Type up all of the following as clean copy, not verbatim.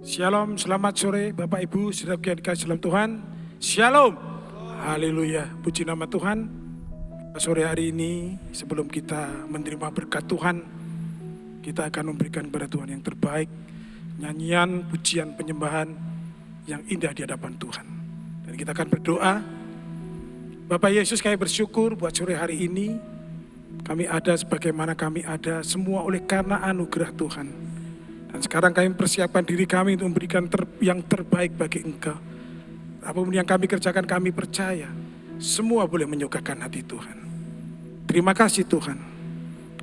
Shalom, selamat sore Bapak Ibu, saudara yang dikasihi dalam Tuhan. Shalom, haleluya, puji nama Tuhan. Sore hari ini sebelum kita menerima berkat Tuhan, kita akan memberikan kepada Tuhan yang terbaik, nyanyian, pujian, penyembahan yang indah di hadapan Tuhan. Dan kita akan berdoa. Bapak Yesus, kami bersyukur buat sore hari ini. Kami ada sebagaimana kami ada, semua oleh karena anugerah Tuhan. Dan sekarang kami persiapkan diri kami untuk memberikan yang terbaik bagi Engkau. Apapun yang kami kerjakan, kami percaya semua boleh menyukakan hati Tuhan. Terima kasih Tuhan.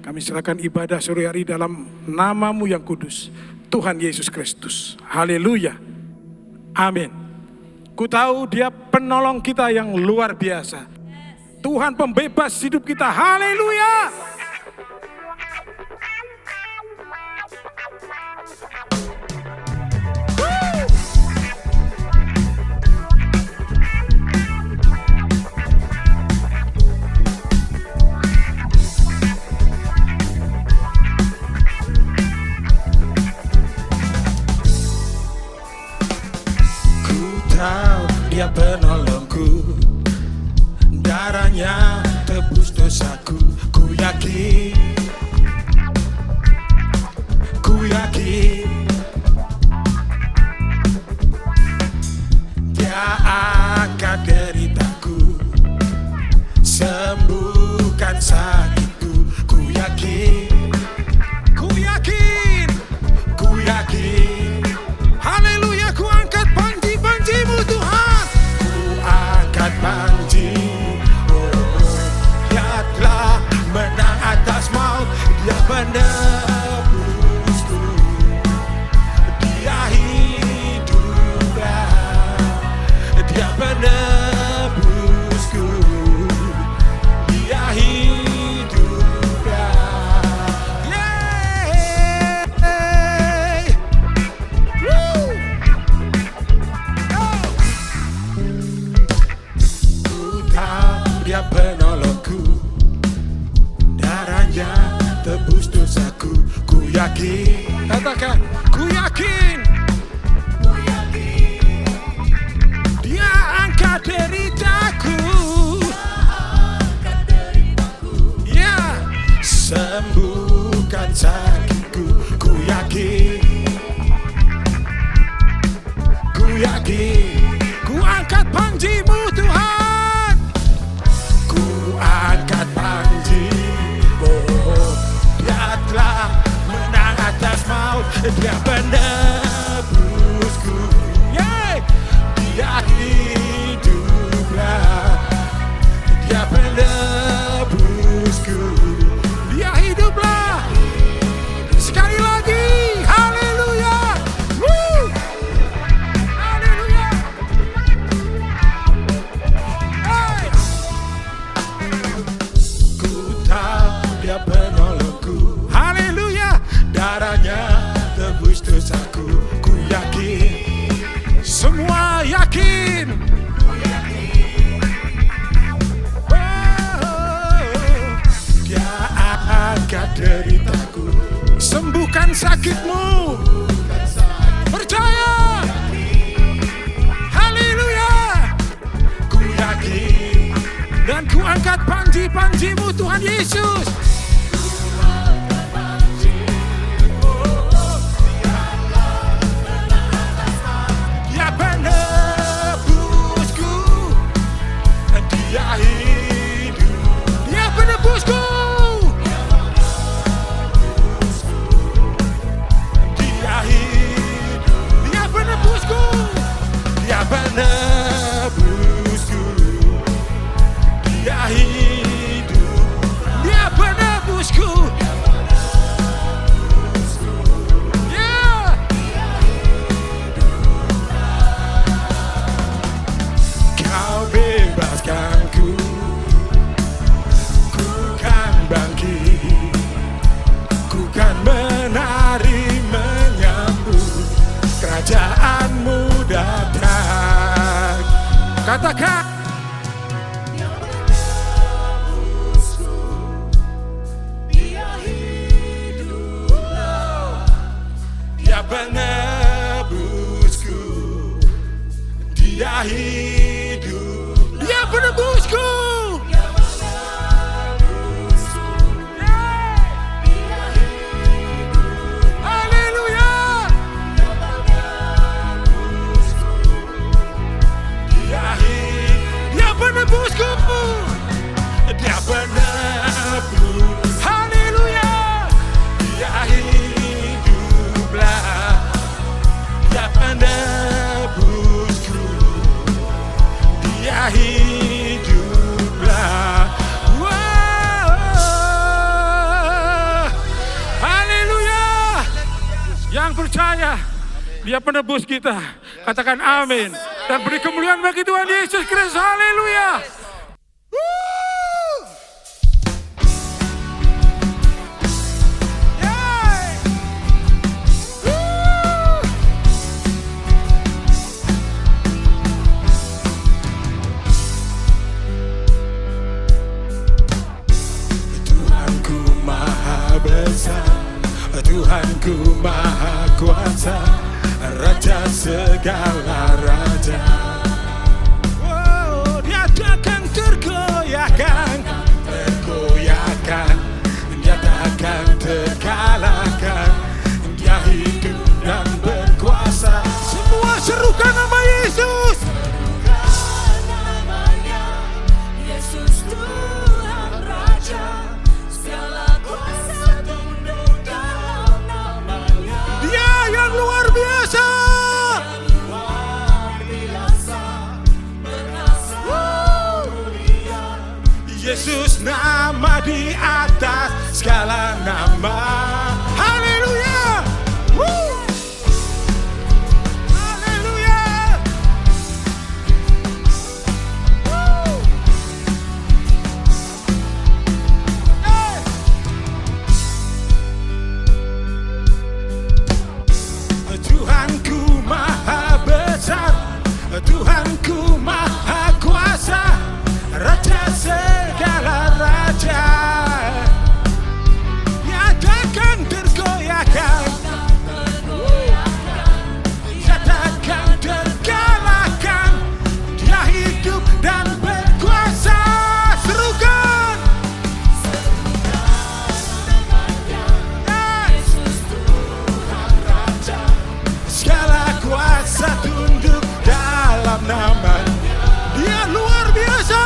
Kami serahkan ibadah sore hari dalam nama-Mu yang kudus, Tuhan Yesus Kristus. Haleluya. Amin. Ku tahu Dia penolong kita yang luar biasa. Tuhan pembebas hidup kita. Haleluya. Dia penolongku, darahnya tebus dosaku. Ku yakin Dia angkat deritaku, sembuhkan sakitku. Ku yakin haleluya. Ku angkat panji-panji-Mu Tuhan, panji, Dia telah menang atas maut. Dia penebusku, Dia hiduplah. Dia penebusku, Dia hiduplah. Dia penolongku, darahnya tebus dosaku. Ku yakin, katakan, ku yakin Dia angkat deritaku, ya, sembuhkan sakitku. Ku yakin, ku angkat panji-Mu Tuhan. Angkat panji, Dia telah menang atas maut. Dia penebusku, Dia hiduplah. Dia penebusku, Dia hiduplah. Sekali lagi, haleluya. Haleluya. Dia penolongku, haleluya. Darahnya tebus dosaku. Ku yakin, semua yakin. Dia angkat deritaku, sembuhkan sakitmu. Percaya, haleluya. Ku yakin, dan ku angkat panji-panji-Mu Tuhan Yesus. Dia penebusku, Dia hidup. Dia penebusku, Dia hidup. Dia penebusku, Dia penebusku, Dia hidup. Dia penebusku, yeah. Kau bebaskanku, ku kan bangkit, ku kan menari menyambut kerajaan-Mu datang. Katakan, Dia penebus. Dia hidup, Dia penebusku. Haleluya. Dia penebusku. Dia penebus. Haleluya. Dia hiduplah. Dia penebusku. Dia hiduplah. Wow. Haleluya. Yang percaya Dia penebus kita, katakan amin. Dan beri kemuliaan bagi Tuhan Yesus Kristus. Haleluya. Tuhanku maha besar, Tuhanku maha kuasa, Raja segala raja. Oh, Dia takkan tergoyahkan, Dia takkan terkalahkan. Dia hidup dan berkuasa. Semua serukan nama Yesus. Serukan namanya, Yesus Tuhan Raja. Segala kuasa tunduk dalam namanya. Dia yang luar biasa. Luar biasa, perkasa mulia. Yesus nama di atas segala nama. Haleluya. Woo. Haleluya. Woo. Hey. Tuhanku maha besar, Tuhanku maha kuasa, Raja segala raja. Dia takkan tergoyahkan, Dia takkan terkalahkan. Dia hidup dan berkuasa. Serukan. Yesus Tuhan Raja. Segala kuasa tunduk dalam nama. Dia luar biasa.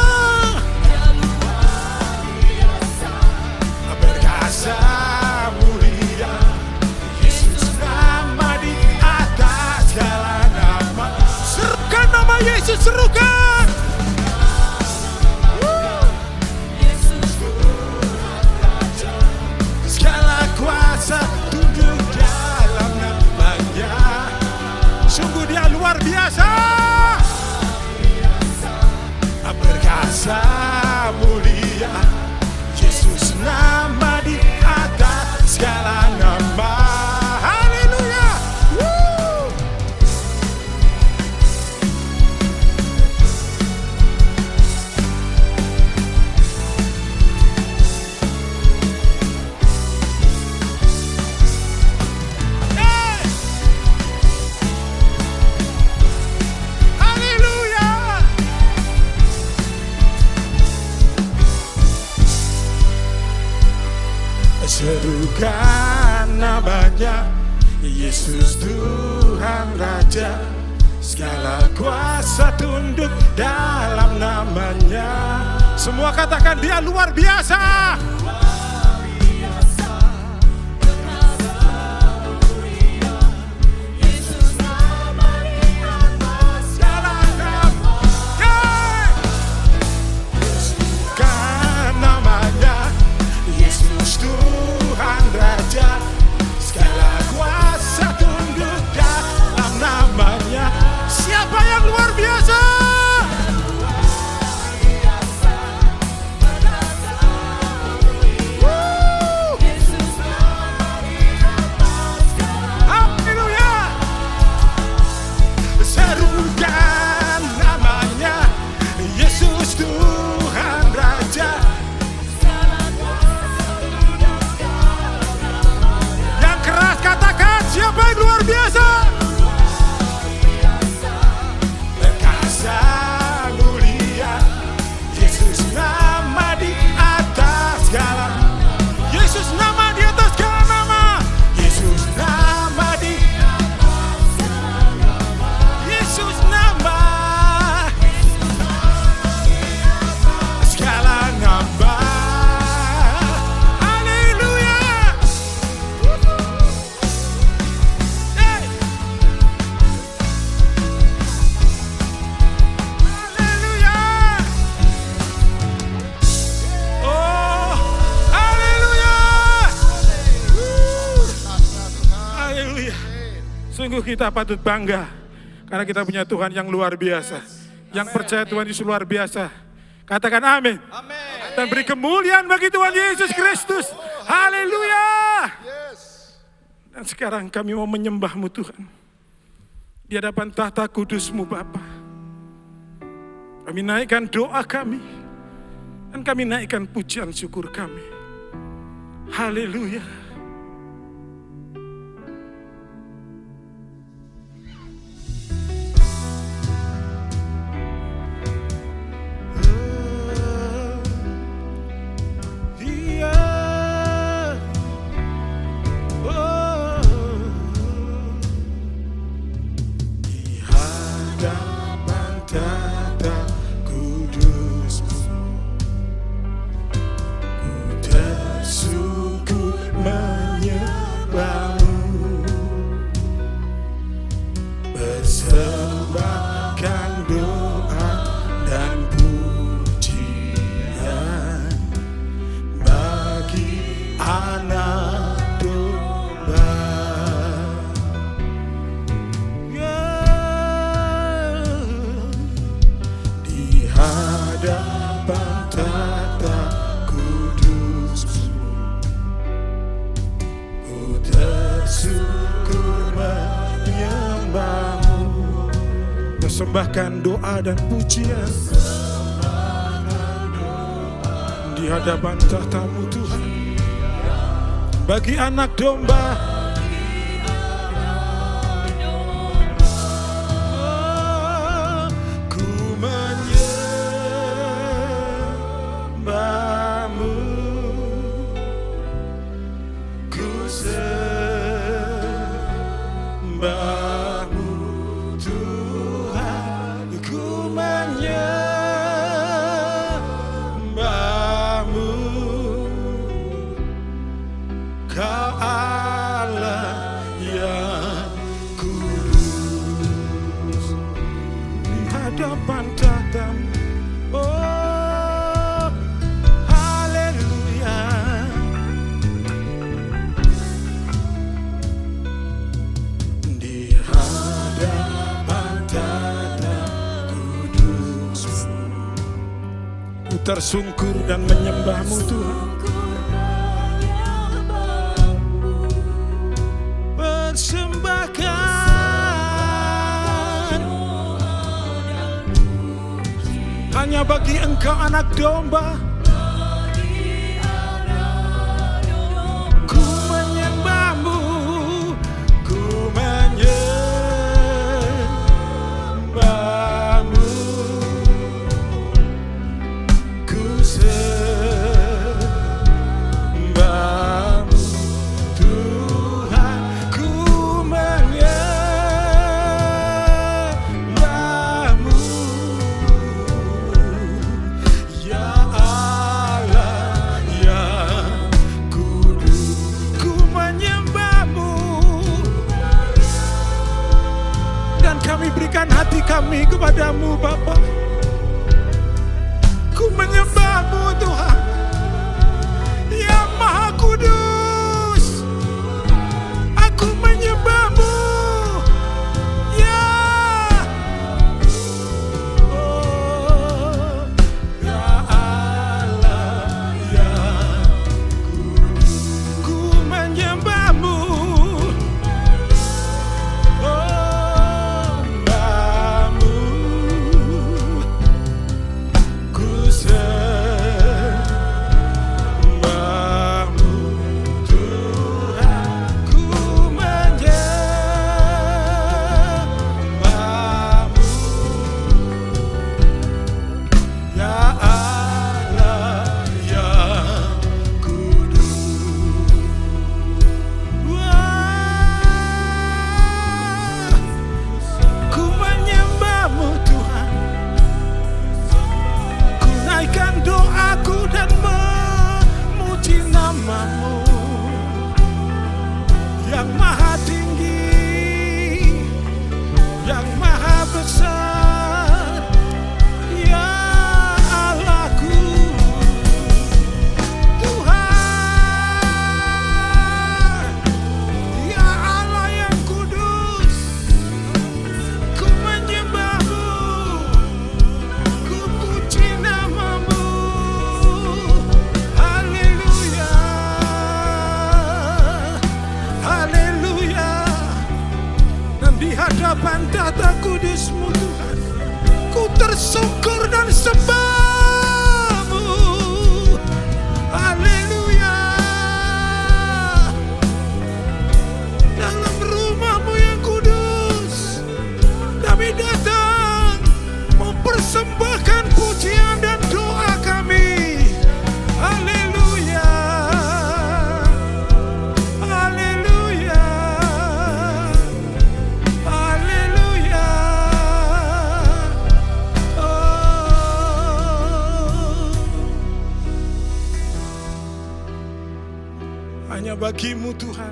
Berkasa mulia. Yesus nama di atas segala nama. Serukan nama Yesus, serukan. Yesus Tuhan Raja. Segala kuasa tunduk dalam namanya. Sungguh Dia luar biasa. Berkasa mulia. Yesus nama di atas segala nama. Haleluya. Woo. Hey. Haleluya. Serukan namanya, Yesus Tuhan Raja. Segala kuasa tunduk dalam namanya. Semua katakan Dia luar biasa. Yesus nama di atas segala nama. Serukan namanya, Yesus Tuhan Raja. Segala kuasa tunduk dalam namanya. Siapa yang luar biasa? Sungguh kita patut bangga karena kita punya Tuhan yang luar biasa. Yang percaya Tuhan Yesus luar biasa. Katakan amin. Dan beri kemuliaan bagi Tuhan Yesus Kristus. Haleluya. Dan sekarang kami mau menyembah-Mu Tuhan. Di hadapan tahta kudus-Mu Bapa. Kami naikkan doa kami. Dan kami naikkan pujian syukur kami. Haleluya. Persembahkan doa dan pujian di hadapan tahta-Mu Tuhan. Bagi anak domba, ku menyembah-Mu, ku sembah. Kau Allah yang kudus di hadapan tahta-Mu. Oh, haleluya. Di hadapan tahta kudus-Mu, ku tersungkur dan menyembah-Mu Tuhan. Persembahkan hanya bagi Engkau anak domba. Ku menyembah-Mu, ku menyembah-Mu, ku sembah-Mu Tuhan, ku menyembah-Mu ya Allah yang kudus, ku menyembah-Mu dan kami berikan hati kami kepadamu Bapa. Ku menyembah-Mu Tuhan yang Maha Kudus. Aku menyembah-Mu ya. Oh, ya Allah yang kudus. Ku menyembah-Mu. Oh, Mbah-Mu. Ku sembah-Mu Tuhan, ku menyembah-Mu ya Allah yang kudus. Wah, ku menyembah-Mu Tuhan, ku naikkan hanya bagimu Tuhan.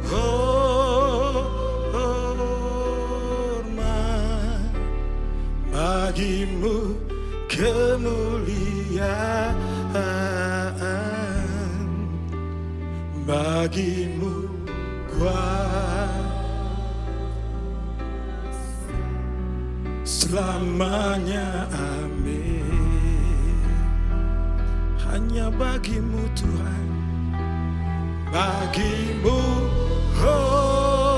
Hormat bagimu, kemuliaan bagimu, selamanya, amin. Hanya bagimu Tuhan, bagimu hormat,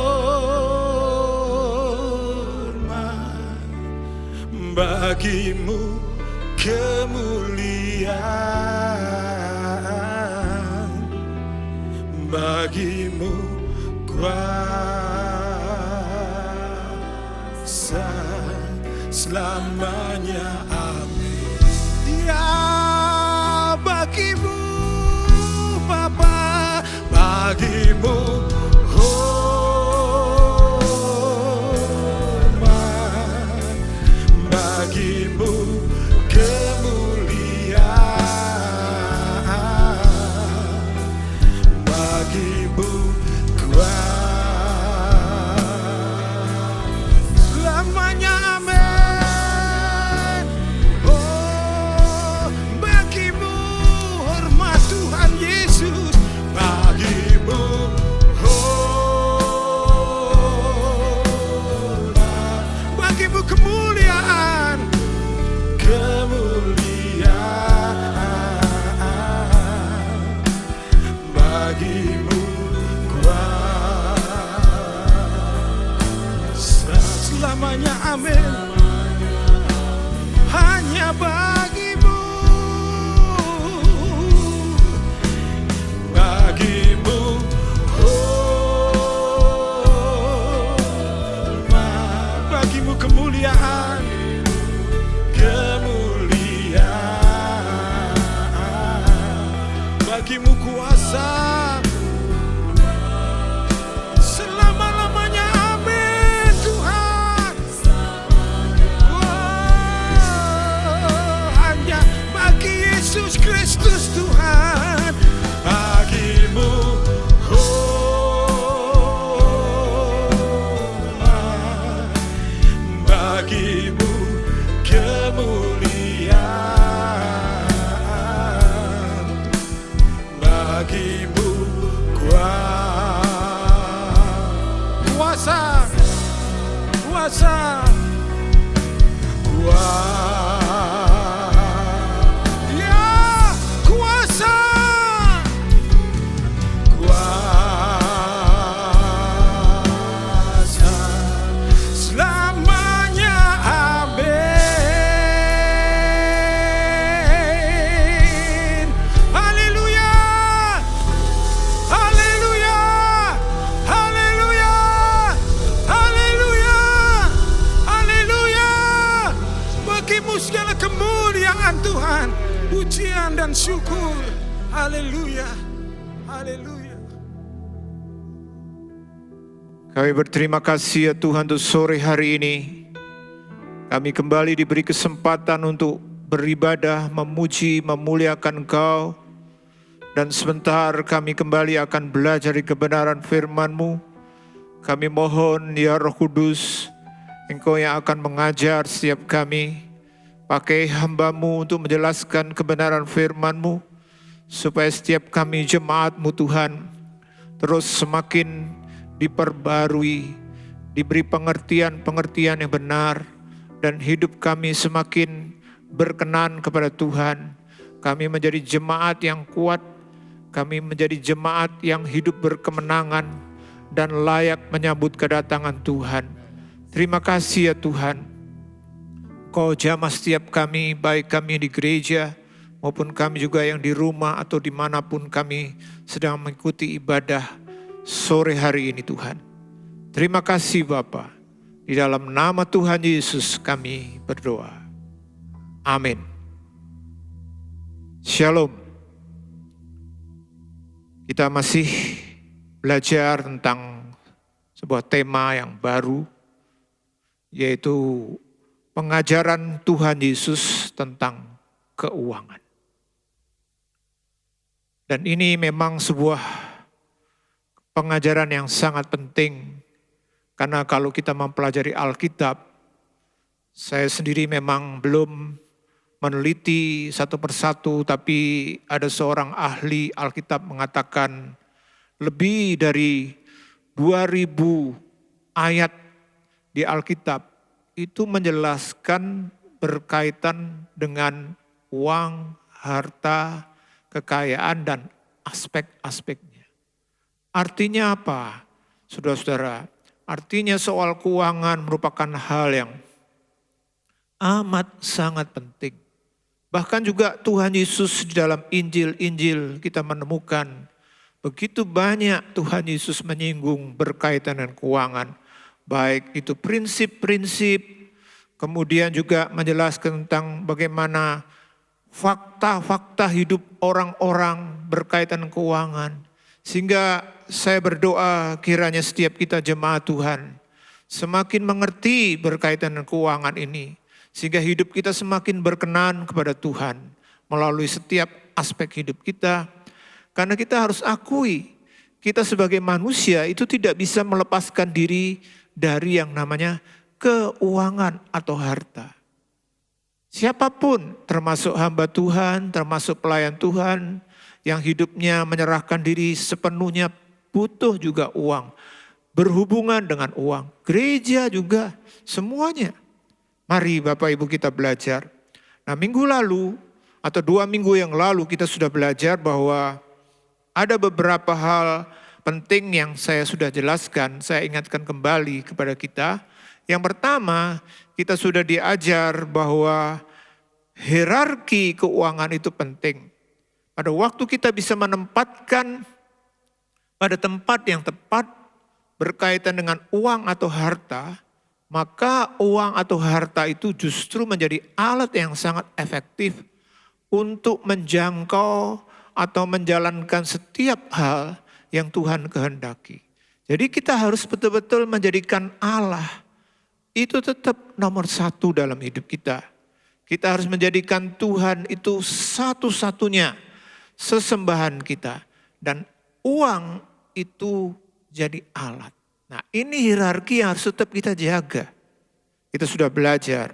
bagimu kemuliaan, bagimu kuasa selamanya, amin. Ya bagimu Bapa, bagimu hormat, bagimu kemuliaan, bagimu kuasa selamanya, amin. Oh, bagimu hormat Tuhan Yesus, bagimu hormat, bagimu kemuliaan, kemuliaan, bagimu kuasa selamanya, amin. Hanya bagimu, bagimu hormat, bagimu kemuliaan, kemuliaan, bagimu kuasa selama-lamanya, amin Tuhan. Hanya bagi Yesus Kristus Tuhan, bagimu hormat, bagimu kemuliaan, bagimu kuasa, kuasa, ya kuasa, kuasa selamanya, amin. Haleluya, haleluya, haleluya, haleluya, haleluya. Bagimu segala kemuliaan Tuhan, pujian dan syukur. Haleluya, haleluya. Kami berterima kasih ya Tuhan untuk sore hari ini. Kami kembali diberi kesempatan untuk beribadah, memuji, memuliakan Engkau. Dan sebentar kami kembali akan belajar di kebenaran firman-Mu. Kami mohon ya Roh Kudus, Engkau yang akan mengajar setiap kami. Pakai hamba-Mu untuk menjelaskan kebenaran firman-Mu. Supaya setiap kami jemaat-Mu Tuhan terus semakin diperbarui, diberi pengertian-pengertian yang benar, dan hidup kami semakin berkenan kepada Tuhan. Kami menjadi jemaat yang kuat, kami menjadi jemaat yang hidup berkemenangan dan layak menyambut kedatangan Tuhan. Terima kasih ya Tuhan, Kau jamah setiap kami, baik kami di gereja maupun kami juga yang di rumah atau dimanapun kami sedang mengikuti ibadah sore hari ini Tuhan. Terima kasih Bapa. Di dalam nama Tuhan Yesus kami berdoa. Amin. Shalom. Kita masih belajar tentang sebuah tema yang baru, yaitu pengajaran Tuhan Yesus tentang keuangan. Dan ini memang sebuah pengajaran yang sangat penting. Karena kalau kita mempelajari Alkitab, saya sendiri memang belum meneliti satu persatu, tapi ada seorang ahli Alkitab mengatakan lebih dari 2000 ayat di Alkitab itu menjelaskan berkaitan dengan uang, harta, kekayaan, dan aspek-aspeknya. Artinya apa, saudara-saudara? Artinya soal keuangan merupakan hal yang amat sangat penting. Bahkan juga Tuhan Yesus di dalam Injil-Injil kita menemukan begitu banyak Tuhan Yesus menyinggung berkaitan dengan keuangan. Baik itu prinsip-prinsip, kemudian juga menjelaskan tentang bagaimana fakta-fakta hidup orang-orang berkaitan keuangan. Sehingga saya berdoa kiranya setiap kita jemaat Tuhan semakin mengerti berkaitan dengan keuangan ini. Sehingga hidup kita semakin berkenan kepada Tuhan melalui setiap aspek hidup kita. Karena kita harus akui, kita sebagai manusia itu tidak bisa melepaskan diri dari yang namanya keuangan atau harta. Siapapun termasuk hamba Tuhan, termasuk pelayan Tuhan yang hidupnya menyerahkan diri sepenuhnya butuh juga uang. Berhubungan dengan uang. Gereja juga semuanya. Mari Bapak Ibu kita belajar. Nah, minggu lalu atau 2 minggu yang lalu kita sudah belajar bahwa ada beberapa hal penting yang saya sudah jelaskan, saya ingatkan kembali kepada kita. Yang pertama, kita sudah diajar bahwa hierarki keuangan itu penting. Pada waktu kita bisa menempatkan pada tempat yang tepat berkaitan dengan uang atau harta, maka uang atau harta itu justru menjadi alat yang sangat efektif untuk menjangkau atau menjalankan setiap hal yang Tuhan kehendaki. Jadi kita harus betul-betul menjadikan Allah itu tetap nomor 1 dalam hidup kita. Kita harus menjadikan Tuhan itu satu-satunya sesembahan kita. Dan uang itu jadi alat. Nah, ini hierarki yang harus tetap kita jaga. Kita sudah belajar.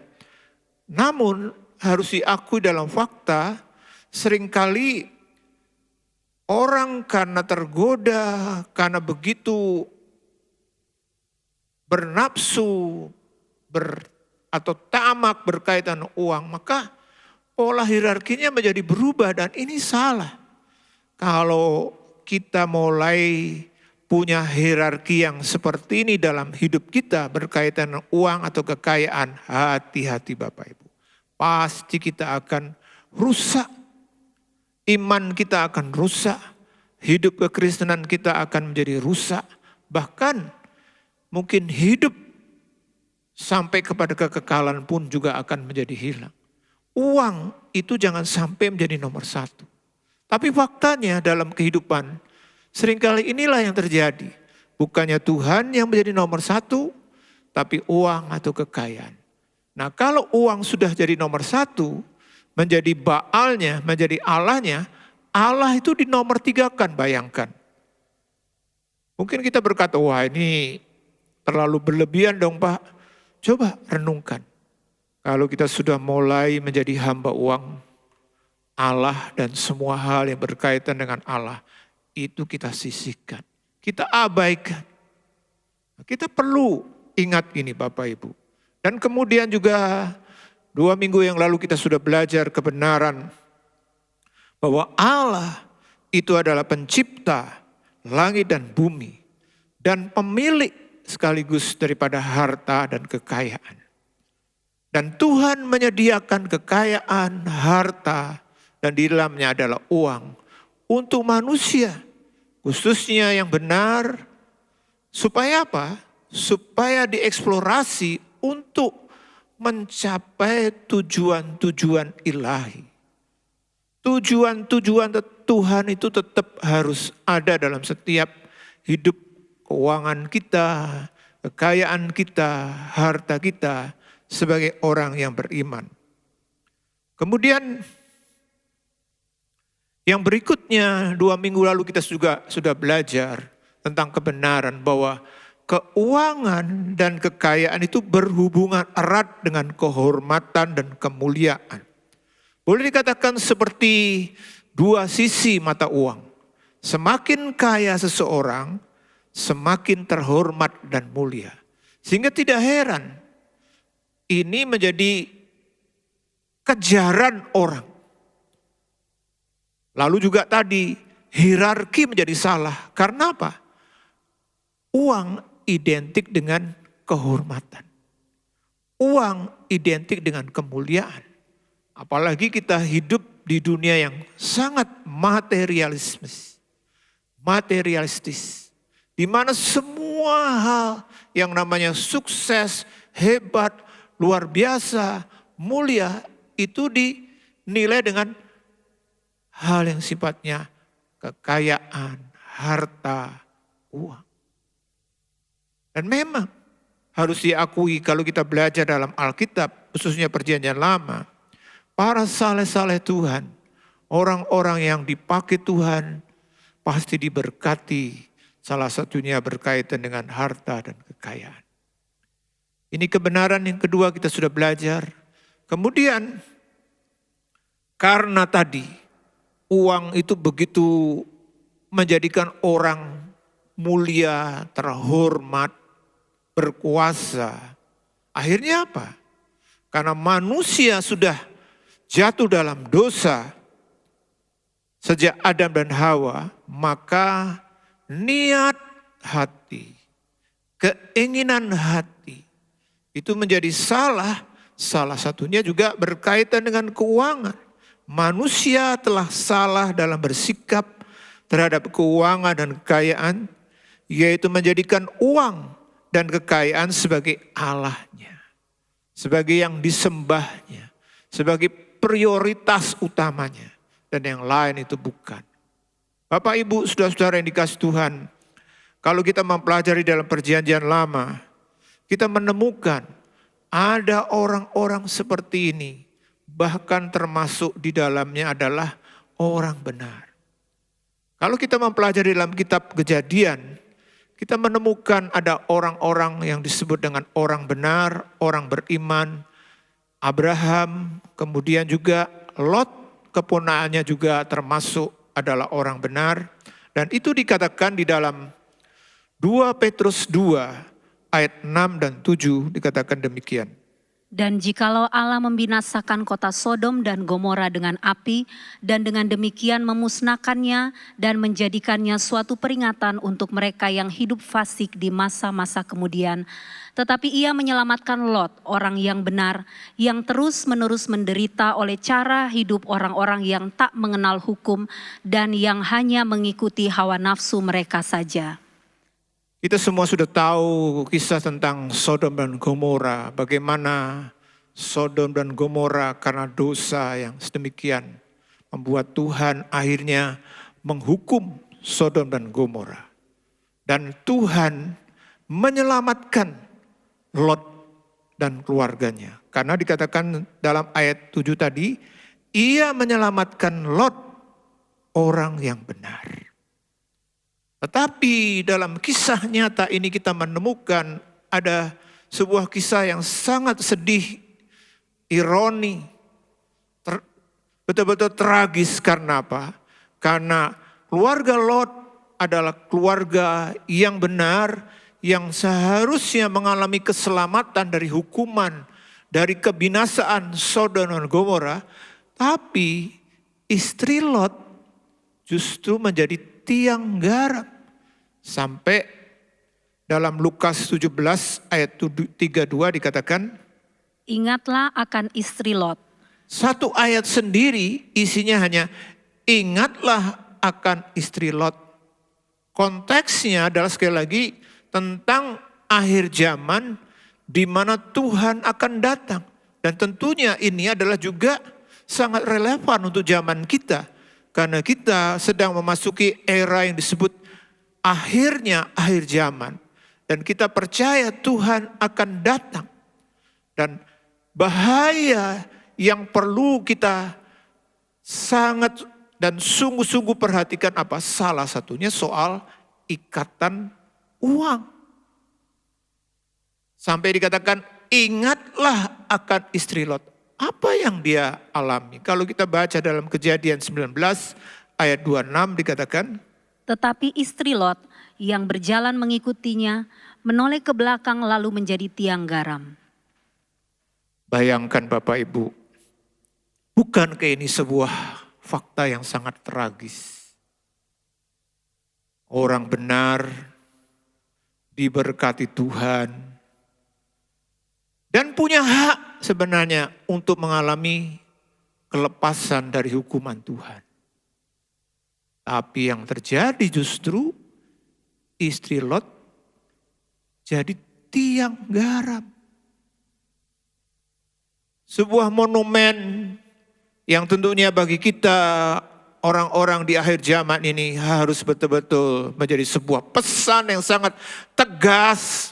Namun harus diakui dalam fakta, seringkali orang karena tergoda, karena begitu bernafsu, atau tamak berkaitan uang, maka pola hierarkinya menjadi berubah dan ini salah. Kalau kita mulai punya hierarki yang seperti ini dalam hidup kita berkaitan dengan uang atau kekayaan, hati-hati Bapak Ibu. Pasti kita akan rusak. Iman kita akan rusak. Hidup kekristenan kita akan menjadi rusak. Bahkan mungkin hidup sampai kepada kekekalan pun juga akan menjadi hilang. Uang itu jangan sampai menjadi nomor 1. Tapi faktanya dalam kehidupan seringkali inilah yang terjadi. Bukannya Tuhan yang menjadi nomor 1, tapi uang atau kekayaan. Nah, kalau uang sudah jadi nomor 1, menjadi baalnya, menjadi Allahnya, Allah itu di nomor 3-kan, bayangkan. Mungkin kita berkata, wah ini terlalu berlebihan dong Pak. Coba renungkan. Kalau kita sudah mulai menjadi hamba uang, Allah dan semua hal yang berkaitan dengan Allah, itu kita sisihkan, kita abaikan. Kita perlu ingat ini Bapak Ibu. Dan kemudian juga 2 minggu yang lalu kita sudah belajar kebenaran bahwa Allah itu adalah pencipta langit dan bumi dan pemilik sekaligus daripada harta dan kekayaan. Dan Tuhan menyediakan kekayaan, harta, dan di dalamnya adalah uang untuk manusia, khususnya yang benar, supaya apa? Supaya dieksplorasi untuk mencapai tujuan-tujuan ilahi. Tujuan-tujuan Tuhan itu tetap harus ada dalam setiap hidup keuangan kita, kekayaan kita, harta kita sebagai orang yang beriman. Kemudian Yang berikutnya 2 minggu lalu kita juga sudah belajar tentang kebenaran bahwa keuangan dan kekayaan itu berhubungan erat dengan kehormatan dan kemuliaan. Boleh dikatakan seperti dua sisi mata uang. Semakin kaya seseorang, semakin terhormat dan mulia. Sehingga tidak heran, ini menjadi kejaran orang. Lalu juga tadi, hierarki menjadi salah. Karena apa? Uang identik dengan kehormatan. Uang identik dengan kemuliaan. Apalagi kita hidup di dunia yang sangat materialistis. Di mana semua hal yang namanya sukses, hebat, luar biasa, mulia, itu dinilai dengan hal yang sifatnya kekayaan, harta, uang. Dan memang harus diakui kalau kita belajar dalam Alkitab, khususnya Perjanjian Lama, para saleh-saleh Tuhan, orang-orang yang dipakai Tuhan, pasti diberkati, salah satunya berkaitan dengan harta dan kekayaan. Ini kebenaran yang kedua kita sudah belajar. Kemudian, karena tadi, uang itu begitu menjadikan orang mulia, terhormat, berkuasa. Akhirnya apa? Karena manusia sudah jatuh dalam dosa sejak Adam dan Hawa, maka niat hati, keinginan hati itu menjadi salah. Salah satunya juga berkaitan dengan keuangan. Manusia telah salah dalam bersikap terhadap keuangan dan kekayaan, yaitu menjadikan uang dan kekayaan sebagai Allahnya, sebagai yang disembahnya, sebagai prioritas utamanya, dan yang lain itu bukan. Bapak, Ibu, saudara-saudara yang dikasihi Tuhan, kalau kita mempelajari dalam Perjanjian Lama, kita menemukan ada orang-orang seperti ini. Bahkan termasuk di dalamnya adalah orang benar. Kalau kita mempelajari dalam kitab Kejadian, kita menemukan ada orang-orang yang disebut dengan orang benar, orang beriman. Abraham, kemudian juga Lot, keponakannya juga termasuk adalah orang benar. Dan itu dikatakan di dalam 2 Petrus 2 ayat 6 dan 7 dikatakan demikian. Dan jikalau Allah membinasakan kota Sodom dan Gomora dengan api, dan dengan demikian memusnahkannya dan menjadikannya suatu peringatan untuk mereka yang hidup fasik di masa-masa kemudian. Tetapi ia menyelamatkan Lot, orang yang benar, yang terus-menerus menderita oleh cara hidup orang-orang yang tak mengenal hukum dan yang hanya mengikuti hawa nafsu mereka saja. Kita semua sudah tahu kisah tentang Sodom dan Gomora, bagaimana Sodom dan Gomora karena dosa yang sedemikian membuat Tuhan akhirnya menghukum Sodom dan Gomora. Dan Tuhan menyelamatkan Lot dan keluarganya. Karena dikatakan dalam ayat 7 tadi, ia menyelamatkan Lot, orang yang benar. Tetapi dalam kisah nyata ini kita menemukan ada sebuah kisah yang sangat sedih, ironi, betul-betul tragis. Karena apa? Karena keluarga Lot adalah keluarga yang benar, yang seharusnya mengalami keselamatan dari hukuman, dari kebinasaan Sodom dan Gomora. Tapi istri Lot justru menjadi tiang garap. Sampai dalam Lukas 17 ayat 32 dikatakan, Ingatlah akan istri Lot. Satu ayat sendiri isinya hanya ingatlah akan istri Lot. Konteksnya adalah sekali lagi tentang akhir zaman di mana Tuhan akan datang. Dan tentunya ini adalah juga sangat relevan untuk zaman kita. Karena kita sedang memasuki era yang disebut akhirnya akhir zaman. Dan kita percaya Tuhan akan datang. Dan bahaya yang perlu kita sangat dan sungguh-sungguh perhatikan apa? Salah satunya soal ikatan uang. Sampai dikatakan ingatlah akan istri Lot. Apa yang dia alami? Kalau kita baca dalam Kejadian 19 ayat 26 dikatakan, Tetapi istri Lot yang berjalan mengikutinya menoleh ke belakang lalu menjadi tiang garam. bayangkan Bapak Ibu, bukankah ini sebuah fakta yang sangat tragis? Orang benar diberkati Tuhan dan punya hak sebenarnya untuk mengalami kelepasan dari hukuman Tuhan. Tapi yang terjadi justru istri Lot jadi tiang garam. Sebuah monumen yang tentunya bagi kita orang-orang di akhir zaman ini harus betul-betul menjadi sebuah pesan yang sangat tegas.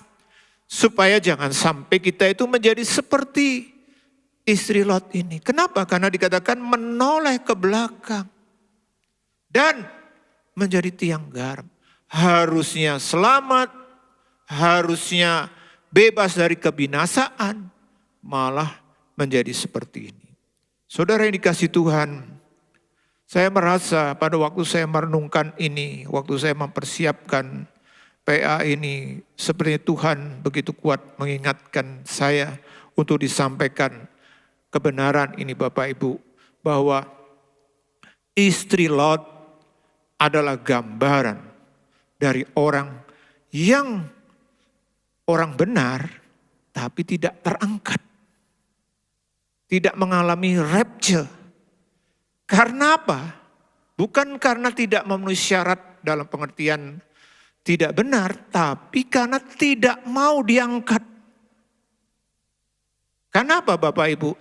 Supaya jangan sampai kita itu menjadi seperti istri Lot ini. Kenapa? Karena dikatakan menoleh ke belakang. Dan menjadi tiang garam. Harusnya selamat, harusnya bebas dari kebinasaan. Malah menjadi seperti ini. Saudara yang dikasihi Tuhan, saya merasa pada waktu saya merenungkan ini, waktu saya mempersiapkan PA ini, sepertinya Tuhan begitu kuat mengingatkan saya untuk disampaikan kebenaran ini Bapak Ibu. Bahwa istri Lot adalah gambaran dari orang yang orang benar tapi tidak terangkat. Tidak mengalami rapture. Karena apa? Bukan karena tidak memenuhi syarat dalam pengertian tidak benar, tapi karena tidak mau diangkat. Karena apa Bapak Ibu?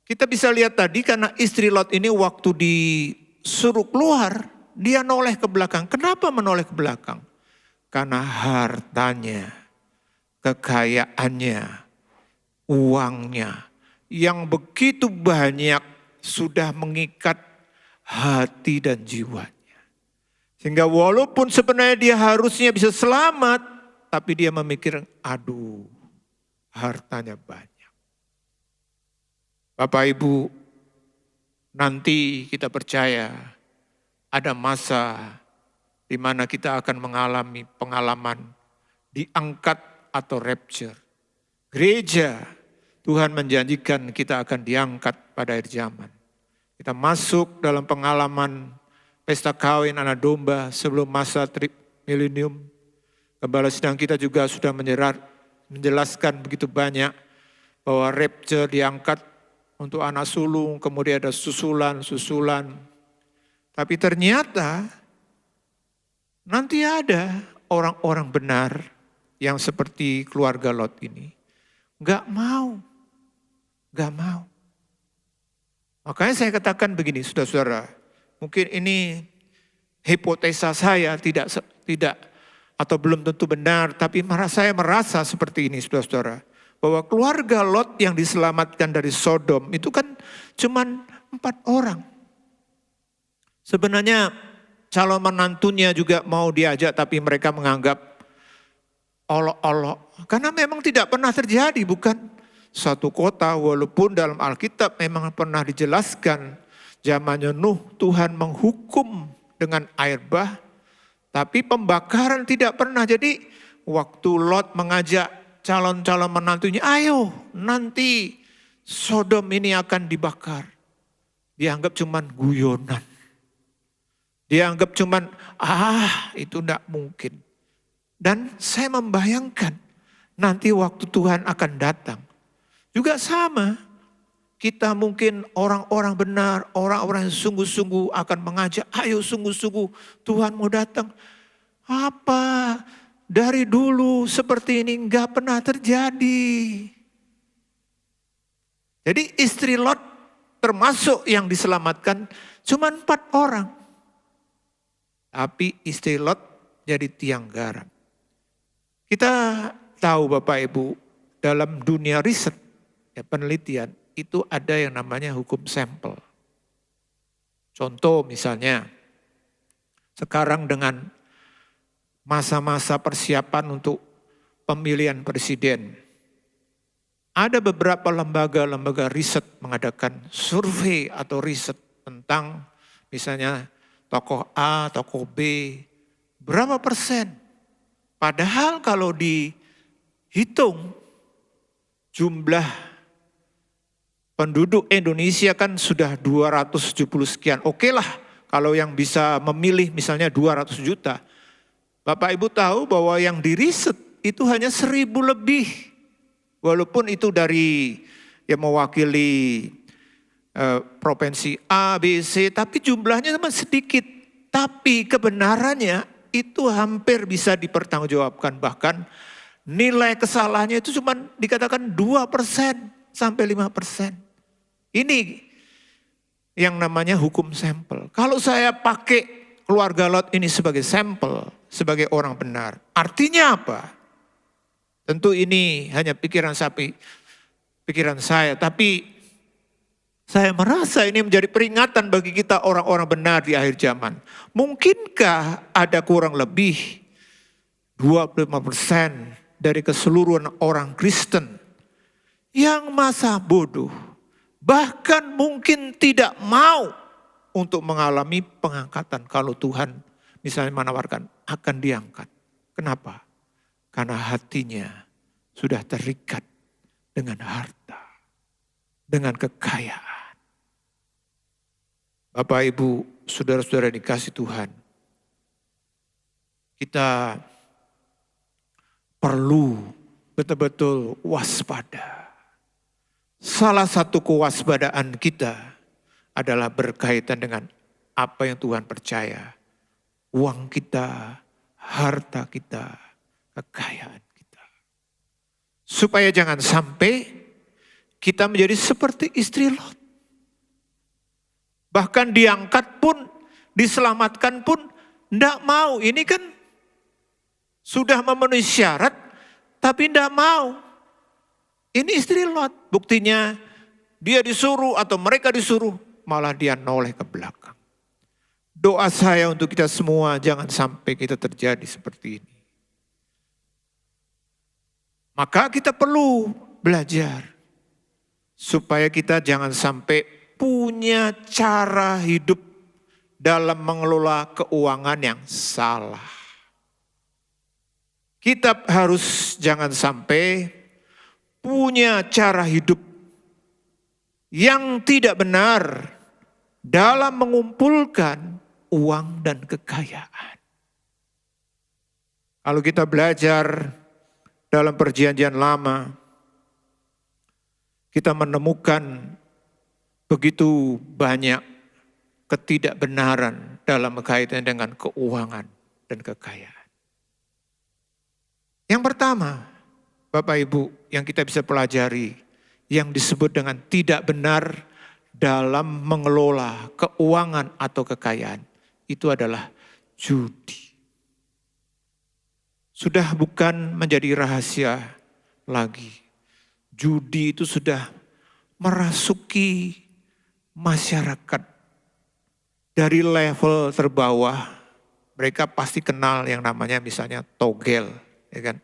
Kita bisa lihat tadi karena istri Lot ini waktu disuruh keluar, dia noleh ke belakang. Kenapa menoleh ke belakang? Karena hartanya, kekayaannya, uangnya yang begitu banyak sudah mengikat hati dan jiwanya. Sehingga walaupun sebenarnya dia harusnya bisa selamat, tapi dia memikirkan, aduh hartanya banyak. Bapak Ibu, nanti kita percaya ada masa di mana kita akan mengalami pengalaman diangkat atau rapture. Gereja, Tuhan menjanjikan kita akan diangkat pada akhir zaman. Kita masuk dalam pengalaman pesta kawin anak domba sebelum masa milenium. Gembala sidang kita juga sudah menjelaskan begitu banyak bahwa rapture diangkat untuk anak sulung, kemudian ada susulan. Tapi ternyata nanti ada orang-orang benar yang seperti keluarga Lot ini. Gak mau. Makanya saya katakan begini, saudara-saudara. Mungkin ini hipotesa saya tidak atau belum tentu benar, tapi saya merasa seperti ini, saudara-saudara. Bahwa keluarga Lot yang diselamatkan dari Sodom itu kan cuman 4 orang. Sebenarnya calon menantunya juga mau diajak, tapi mereka menganggap olok-olok. Karena memang tidak pernah terjadi, bukan? Satu kota walaupun dalam Alkitab memang pernah dijelaskan zamannya Nuh Tuhan menghukum dengan air bah. Tapi pembakaran tidak pernah. Jadi waktu Lot mengajak calon-calon menantunya, ayo nanti Sodom ini akan dibakar. Dianggap cuman guyonan. Dianggap cuman itu tidak mungkin. Dan saya membayangkan nanti waktu Tuhan akan datang. Juga sama, kita mungkin orang-orang benar, orang-orang yang sungguh-sungguh akan mengajak, ayo sungguh-sungguh Tuhan mau datang. Apa? Dari dulu seperti ini enggak pernah terjadi. Jadi istri Lot termasuk yang diselamatkan cuma 4 orang. Tapi istri Lot jadi tiang garam. Kita tahu Bapak Ibu, dalam dunia riset, penelitian, itu ada yang namanya hukum sampel. Contoh misalnya, sekarang dengan masa-masa persiapan untuk pemilihan presiden, ada beberapa lembaga-lembaga riset mengadakan survei atau riset tentang misalnya tokoh A, tokoh B, berapa persen. Padahal kalau dihitung jumlah penduduk Indonesia kan sudah 270 sekian. Oke lah kalau yang bisa memilih misalnya 200 juta. Bapak Ibu tahu bahwa yang diriset itu hanya 1.000 lebih. Walaupun itu dari yang mewakili provinsi A, B, C, tapi jumlahnya cuma sedikit. Tapi kebenarannya itu hampir bisa dipertanggungjawabkan. Bahkan nilai kesalahannya itu cuma dikatakan 2% sampai 5%. Ini yang namanya hukum sampel. Kalau saya pakai keluarga Lot ini sebagai sampel, sebagai orang benar, artinya apa? Tentu ini hanya pikiran saya, tapi saya merasa ini menjadi peringatan bagi kita orang-orang benar di akhir zaman. Mungkinkah ada kurang lebih 25% dari keseluruhan orang Kristen yang masa bodoh, bahkan mungkin tidak mau untuk mengalami pengangkatan kalau Tuhan misalnya menawarkan akan diangkat. Kenapa? Karena hatinya sudah terikat dengan harta, dengan kekayaan. Bapak, Ibu, saudara-saudara dikasih Tuhan, kita perlu betul-betul waspada. Salah satu kewaspadaan kita adalah berkaitan dengan apa yang Tuhan percaya. Uang kita, harta kita, kekayaan kita. Supaya jangan sampai kita menjadi seperti istri Lot. Bahkan diangkat pun, diselamatkan pun, tidak mau. Ini kan sudah memenuhi syarat, tapi tidak mau. Ini istri Lot. Buktinya dia disuruh atau mereka disuruh, malah dia noleh ke belakang. Doa saya untuk kita semua, jangan sampai kita terjadi seperti ini. Maka kita perlu belajar supaya kita jangan sampai punya cara hidup dalam mengelola keuangan yang salah. Kita harus jangan sampai punya cara hidup yang tidak benar dalam mengumpulkan uang dan kekayaan. Kalau kita belajar dalam perjanjian lama, kita menemukan begitu banyak ketidakbenaran dalam kaitan dengan keuangan dan kekayaan. Yang pertama, Bapak Ibu, yang kita bisa pelajari, yang disebut dengan tidak benar dalam mengelola keuangan atau kekayaan, itu adalah judi. Sudah bukan menjadi rahasia lagi. Judi itu sudah merasuki masyarakat dari level terbawah. Mereka pasti kenal yang namanya misalnya togel, ya kan?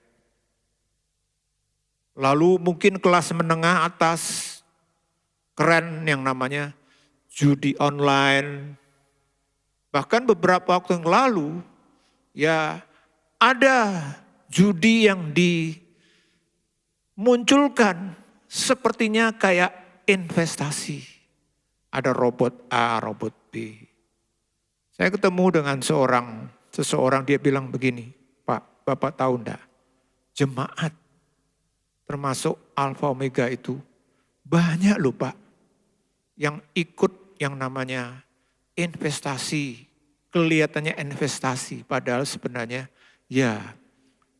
Lalu mungkin kelas menengah atas keren yang namanya judi online. Bahkan beberapa waktu yang lalu ya ada judi yang dimunculkan sepertinya kayak investasi. Ada robot A, robot B. Saya ketemu dengan seseorang dia bilang begini, Pak, Bapak tahu enggak? Jemaat termasuk Alfa Omega itu banyak loh Pak yang ikut yang namanya investasi. Kelihatannya investasi padahal sebenarnya ya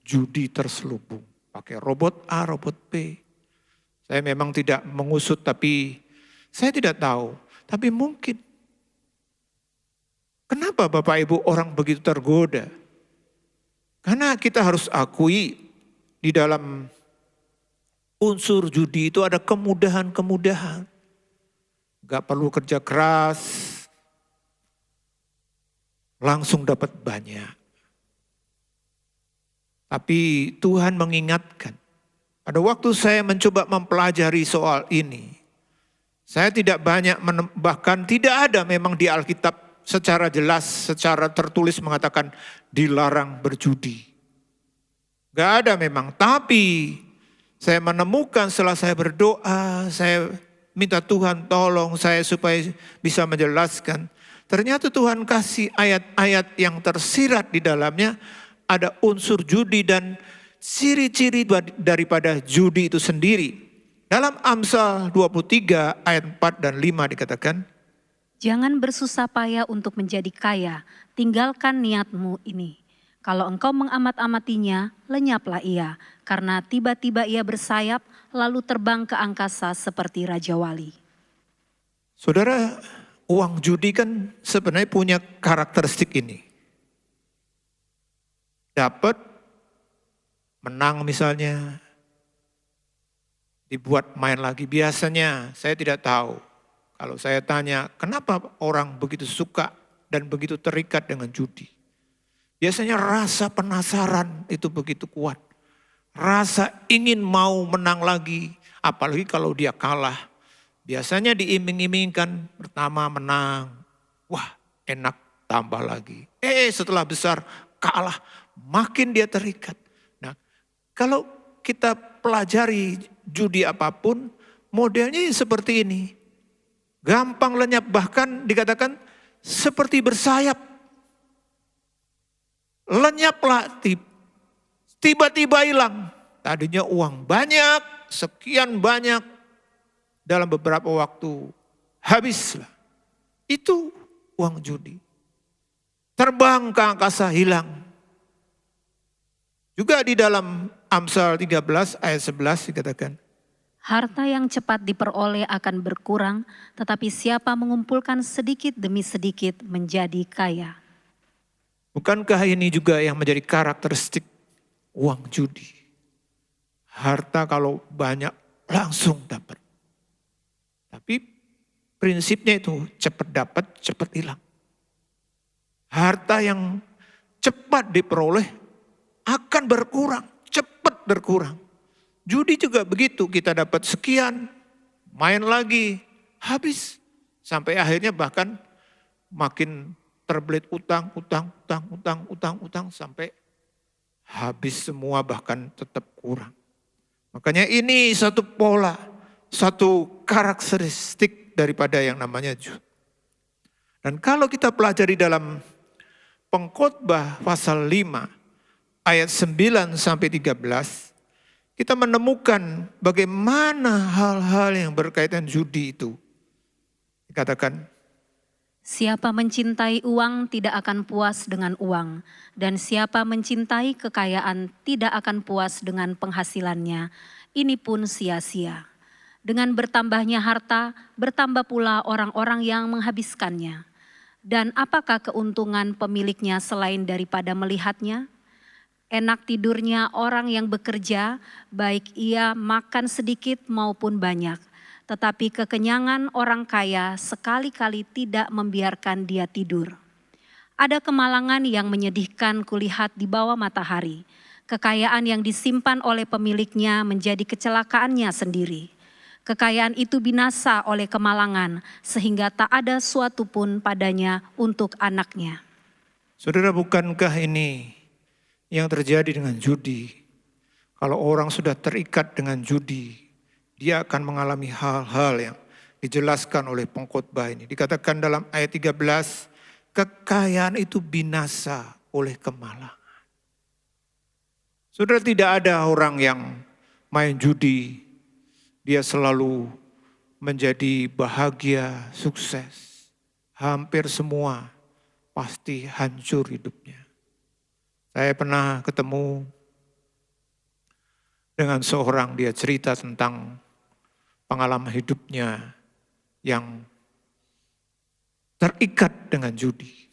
judi terselubung. Pakai robot A, robot B. Saya memang tidak mengusut tapi saya tidak tahu. Tapi mungkin. Kenapa Bapak Ibu orang begitu tergoda? Karena kita harus akui di dalam unsur judi itu ada kemudahan-kemudahan. Gak perlu kerja keras, langsung dapat banyak. Tapi Tuhan mengingatkan, pada waktu saya mencoba mempelajari soal ini, saya tidak banyak, bahkan tidak ada memang di Alkitab secara jelas, secara tertulis mengatakan dilarang berjudi. Gak ada memang, tapi saya menemukan setelah saya berdoa, saya minta Tuhan tolong saya supaya bisa menjelaskan. Ternyata Tuhan kasih ayat-ayat yang tersirat di dalamnya, ada unsur judi dan ciri-ciri daripada judi itu sendiri. Dalam Amsal 23 ayat 4 dan 5 dikatakan, Jangan bersusah payah untuk menjadi kaya, tinggalkan niatmu ini. Kalau engkau mengamat-amatinya, lenyaplah ia, karena tiba-tiba ia bersayap, lalu terbang ke angkasa seperti Raja Wali. saudara, uang judi kan sebenarnya punya karakteristik ini. Dapat, menang misalnya, dibuat main lagi. Biasanya saya tidak tahu. Kalau saya tanya, kenapa orang begitu suka dan begitu terikat dengan judi? Biasanya rasa penasaran itu begitu kuat. Rasa ingin mau menang lagi, apalagi kalau dia kalah. Biasanya diiming-imingkan, pertama menang, wah enak, tambah lagi. Setelah besar kalah, makin dia terikat. Nah, kalau kita pelajari judi apapun, modelnya seperti ini. Gampang lenyap, bahkan dikatakan seperti bersayap. Lenyaplah, tiba-tiba hilang. Tadinya uang banyak, sekian banyak, dalam beberapa waktu habislah. Itu uang judi. Terbang ke angkasa, hilang. Juga di dalam Amsal 13 ayat 11 dikatakan, Harta yang cepat diperoleh akan berkurang, tetapi siapa mengumpulkan sedikit demi sedikit menjadi kaya. bukankah ini juga yang menjadi karakteristik uang judi? Harta kalau banyak langsung dapat. Tapi prinsipnya itu cepat dapat, cepat hilang. Harta yang cepat diperoleh akan berkurang, cepat berkurang. Judi juga begitu, kita dapat sekian, main lagi, habis. Sampai akhirnya bahkan makin terbelit utang, sampai habis semua, bahkan tetap kurang. Makanya ini satu pola, satu karakteristik daripada yang namanya judi. Dan kalau kita pelajari dalam Pengkhotbah pasal 5 ayat 9 sampai 13, kita menemukan bagaimana hal-hal yang berkaitan judi itu. Dikatakan, Siapa mencintai uang tidak akan puas dengan uang, dan siapa mencintai kekayaan tidak akan puas dengan penghasilannya. Ini pun sia-sia. Dengan bertambahnya harta, bertambah pula orang-orang yang menghabiskannya. Dan apakah keuntungan pemiliknya selain daripada melihatnya? Enak tidurnya orang yang bekerja, baik ia makan sedikit maupun banyak. Tetapi kekenyangan orang kaya sekali-kali tidak membiarkan dia tidur. Ada kemalangan yang menyedihkan kulihat di bawah matahari. Kekayaan yang disimpan oleh pemiliknya menjadi kecelakaannya sendiri. Kekayaan itu binasa oleh kemalangan sehingga tak ada suatu pun padanya untuk anaknya. saudara, bukankah ini yang terjadi dengan judi? Kalau orang sudah terikat dengan judi, dia akan mengalami hal-hal yang dijelaskan oleh pengkhotbah ini. Dikatakan dalam ayat 13, kekayaan itu binasa oleh kemalangan. Saudara, tidak ada orang yang main judi, dia selalu menjadi bahagia, sukses. Hampir semua pasti hancur hidupnya. Saya pernah ketemu dengan seorang, dia cerita tentang pengalaman hidupnya yang terikat dengan judi.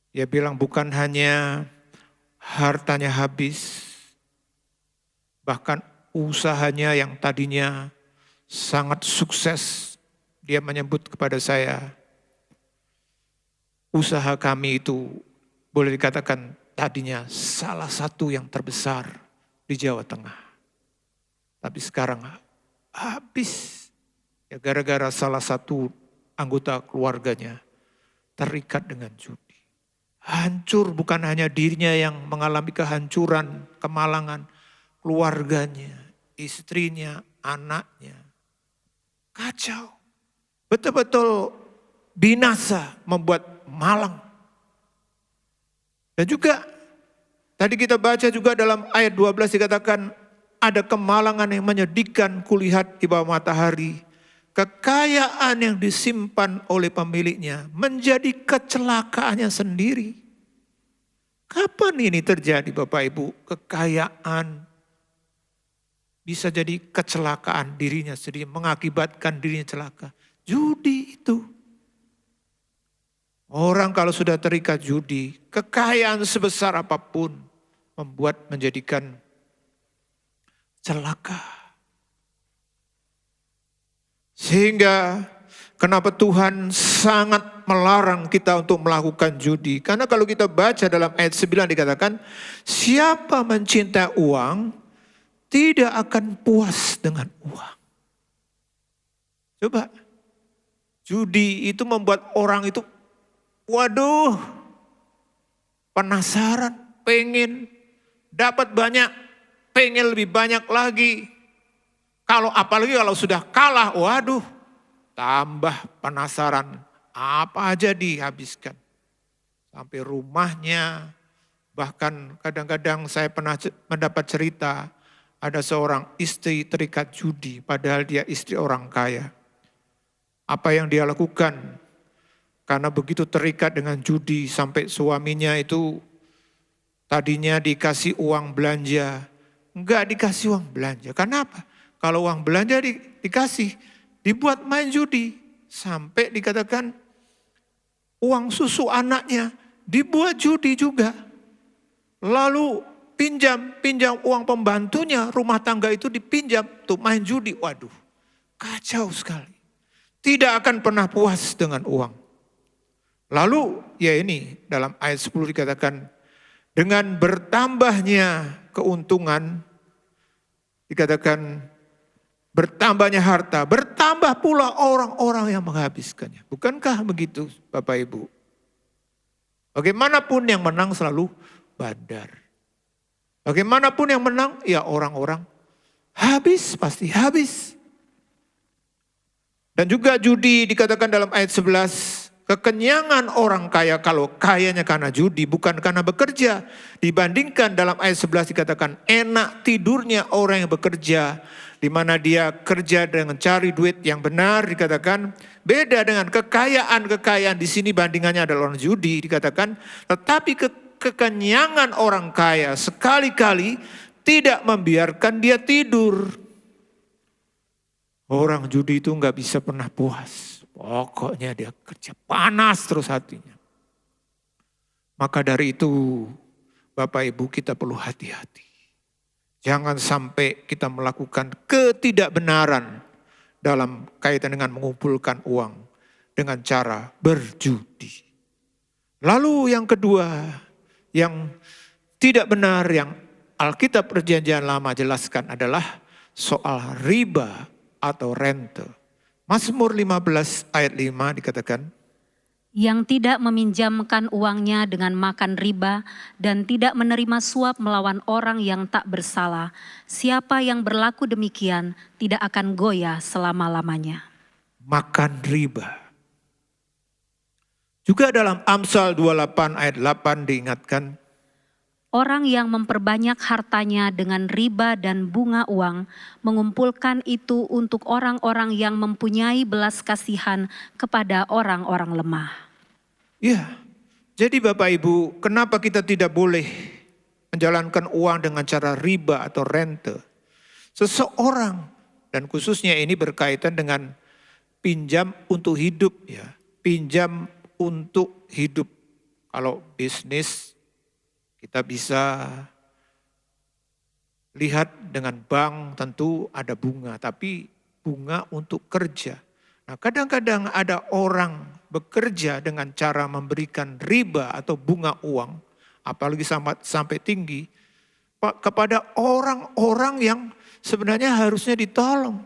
Dia bilang bukan hanya hartanya habis, bahkan usahanya yang tadinya sangat sukses, dia menyebut kepada saya, usaha kami itu boleh dikatakan tadinya salah satu yang terbesar di Jawa Tengah. Tapi sekarang habis ya gara-gara salah satu anggota keluarganya terikat dengan judi. Hancur bukan hanya dirinya yang mengalami kehancuran, kemalangan, keluarganya, istrinya, anaknya. Kacau. Betul-betul binasa, membuat malang. Dan juga tadi kita baca juga dalam ayat 12 dikatakan ada kemalangan yang menyedihkan kulihat di bawah matahari. Kekayaan yang disimpan oleh pemiliknya menjadi kecelakaannya sendiri. Kapan ini terjadi Bapak Ibu? Kekayaan bisa jadi kecelakaan dirinya sendiri, mengakibatkan dirinya celaka. Judi itu. Orang kalau sudah terikat judi, kekayaan sebesar apapun membuat menjadikan celaka. Sehingga kenapa Tuhan sangat melarang kita untuk melakukan judi. Karena kalau kita baca dalam ayat 9 dikatakan, siapa mencintai uang tidak akan puas dengan uang. Coba, judi itu membuat orang itu, waduh, penasaran, pengen dapat banyak, pengen lebih banyak lagi. Apalagi kalau sudah kalah, waduh, tambah penasaran, apa aja dihabiskan. Sampai rumahnya, bahkan kadang-kadang saya pernah mendapat cerita, ada seorang istri terikat judi, padahal dia istri orang kaya. Apa yang dia lakukan? Karena begitu terikat dengan judi, sampai suaminya itu tadinya dikasih uang belanja, enggak dikasih uang belanja. Kenapa? Kalau uang belanja dikasih, dibuat main judi. Sampai dikatakan uang susu anaknya dibuat judi juga. Lalu pinjam uang pembantunya, rumah tangga itu dipinjam untuk main judi. Waduh, kacau sekali. Tidak akan pernah puas dengan uang. Lalu ya ini dalam ayat 10 dikatakan, dengan bertambahnya keuntungan, dikatakan bertambahnya harta, bertambah pula orang-orang yang menghabiskannya. Bukankah begitu Bapak Ibu? Bagaimanapun yang menang selalu bandar. Bagaimanapun yang menang, ya orang-orang habis, pasti habis. Dan juga judi dikatakan dalam ayat 11, kekenyangan orang kaya kalau kayanya karena judi, bukan karena bekerja. Dibandingkan dalam ayat 11 dikatakan enak tidurnya orang yang bekerja, di mana dia kerja dengan cari duit yang benar, dikatakan beda dengan kekayaan di sini bandingannya adalah orang judi, dikatakan tetapi kekenyangan orang kaya sekali-kali tidak membiarkan dia tidur. Orang judi itu nggak bisa pernah puas, pokoknya dia kerja panas terus hatinya. Maka dari itu Bapak Ibu kita perlu hati-hati. Jangan sampai kita melakukan ketidakbenaran dalam kaitan dengan mengumpulkan uang dengan cara berjudi. Lalu yang kedua, yang tidak benar yang Alkitab Perjanjian Lama jelaskan adalah soal riba atau rente. Mazmur 15 ayat 5 dikatakan, yang tidak meminjamkan uangnya dengan makan riba dan tidak menerima suap melawan orang yang tak bersalah. Siapa yang berlaku demikian tidak akan goyah selama-lamanya. Makan riba. Juga dalam Amsal 28 ayat 8 diingatkan, orang yang memperbanyak hartanya dengan riba dan bunga uang, mengumpulkan itu untuk orang-orang yang mempunyai belas kasihan kepada orang-orang lemah. Ya, jadi Bapak Ibu, kenapa kita tidak boleh menjalankan uang dengan cara riba atau rente? Seseorang, dan khususnya ini berkaitan dengan pinjam untuk hidup ya, pinjam untuk hidup. Kalau bisnis, kita bisa lihat dengan bank tentu ada bunga, tapi bunga untuk kerja. Nah, kadang-kadang ada orang bekerja dengan cara memberikan riba atau bunga uang, apalagi sampai tinggi, kepada orang-orang yang sebenarnya harusnya ditolong.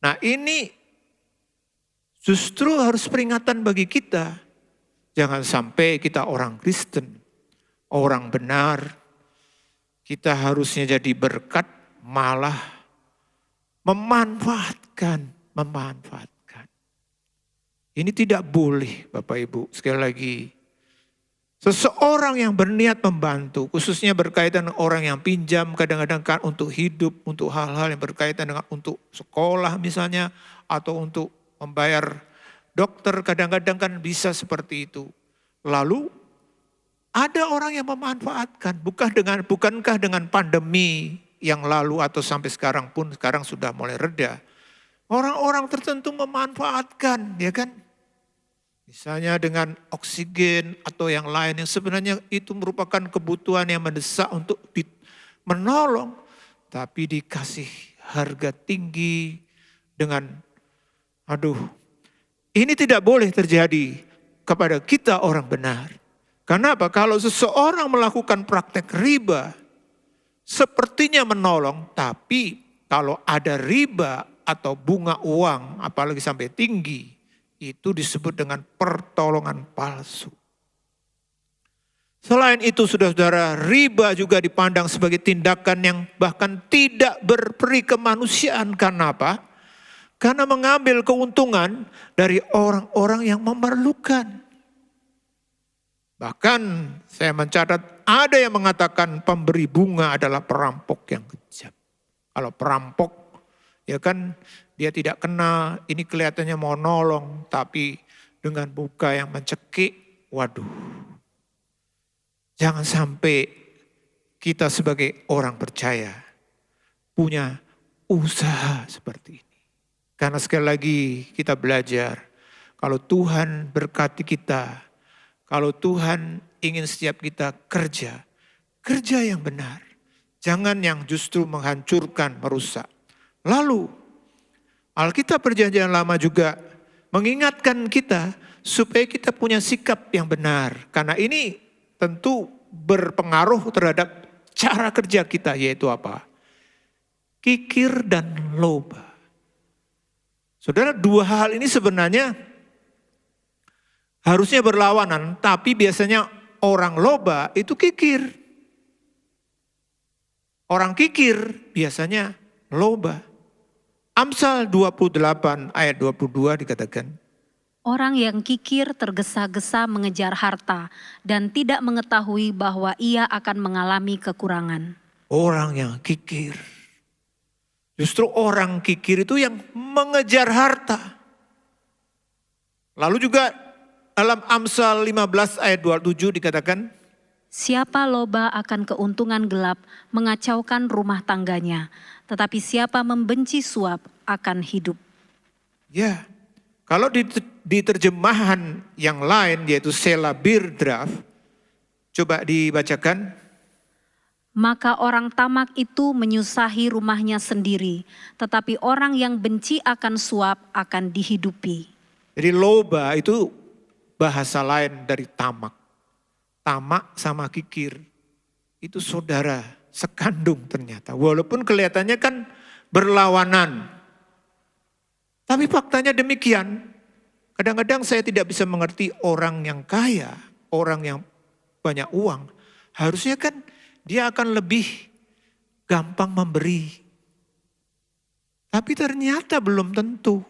Nah, ini justru harus peringatan bagi kita. Jangan sampai kita orang Kristen, orang benar, kita harusnya jadi berkat, malah memanfaatkan. Ini tidak boleh Bapak Ibu. Sekali lagi, seseorang yang berniat membantu, khususnya berkaitan dengan orang yang pinjam, kadang-kadang kan untuk hidup, untuk hal-hal yang berkaitan dengan untuk sekolah misalnya, atau untuk membayar dokter, kadang-kadang kan bisa seperti itu. Lalu ada orang yang memanfaatkan, bukankah dengan pandemi yang lalu atau sampai sekarang pun, sekarang sudah mulai reda. Orang-orang tertentu memanfaatkan, ya kan? Misalnya dengan oksigen atau yang lain yang sebenarnya itu merupakan kebutuhan yang mendesak untuk menolong. Tapi dikasih harga tinggi dengan, ini tidak boleh terjadi kepada kita orang benar. Karena apa? Kalau seseorang melakukan praktek riba, sepertinya menolong, tapi kalau ada riba atau bunga uang, apalagi sampai tinggi, itu disebut dengan pertolongan palsu. Selain itu saudara-saudara, riba juga dipandang sebagai tindakan yang bahkan tidak berperi kemanusiaan. Karena apa? Karena mengambil keuntungan dari orang-orang yang memerlukan. Bahkan saya mencatat ada yang mengatakan pemberi bunga adalah perampok yang kejam. Kalau perampok, ya kan dia tidak kenal, ini kelihatannya mau nolong, tapi dengan muka yang mencekik, waduh. Jangan sampai kita sebagai orang percaya punya usaha seperti ini. Karena sekali lagi kita belajar, kalau Tuhan berkati kita, kalau Tuhan ingin setiap kita kerja yang benar. Jangan yang justru menghancurkan, merusak. Lalu Alkitab Perjanjian Lama juga mengingatkan kita supaya kita punya sikap yang benar. Karena ini tentu berpengaruh terhadap cara kerja kita, yaitu apa? Kikir dan loba. Saudara, dua hal ini sebenarnya harusnya berlawanan, tapi biasanya orang loba itu kikir. Orang kikir biasanya loba. Amsal 28 ayat 22 dikatakan, Orang yang kikir tergesa-gesa mengejar harta dan tidak mengetahui bahwa ia akan mengalami kekurangan. orang yang kikir. Justru orang kikir itu yang mengejar harta. Lalu juga dalam Amsal 15 ayat 27 dikatakan, Siapa loba akan keuntungan gelap mengacaukan rumah tangganya, tetapi siapa membenci suap akan hidup. ya, kalau di terjemahan yang lain yaitu Sela Birdraf, coba dibacakan. Maka orang tamak itu menyusahi rumahnya sendiri, tetapi orang yang benci akan suap akan dihidupi. Jadi loba itu bahasa lain dari tamak. Tamak sama kikir itu saudara sekandung ternyata. Walaupun kelihatannya kan berlawanan. Tapi faktanya demikian. Kadang-kadang saya tidak bisa mengerti orang yang kaya, orang yang banyak uang. Harusnya kan dia akan lebih gampang memberi. Tapi ternyata belum tentu.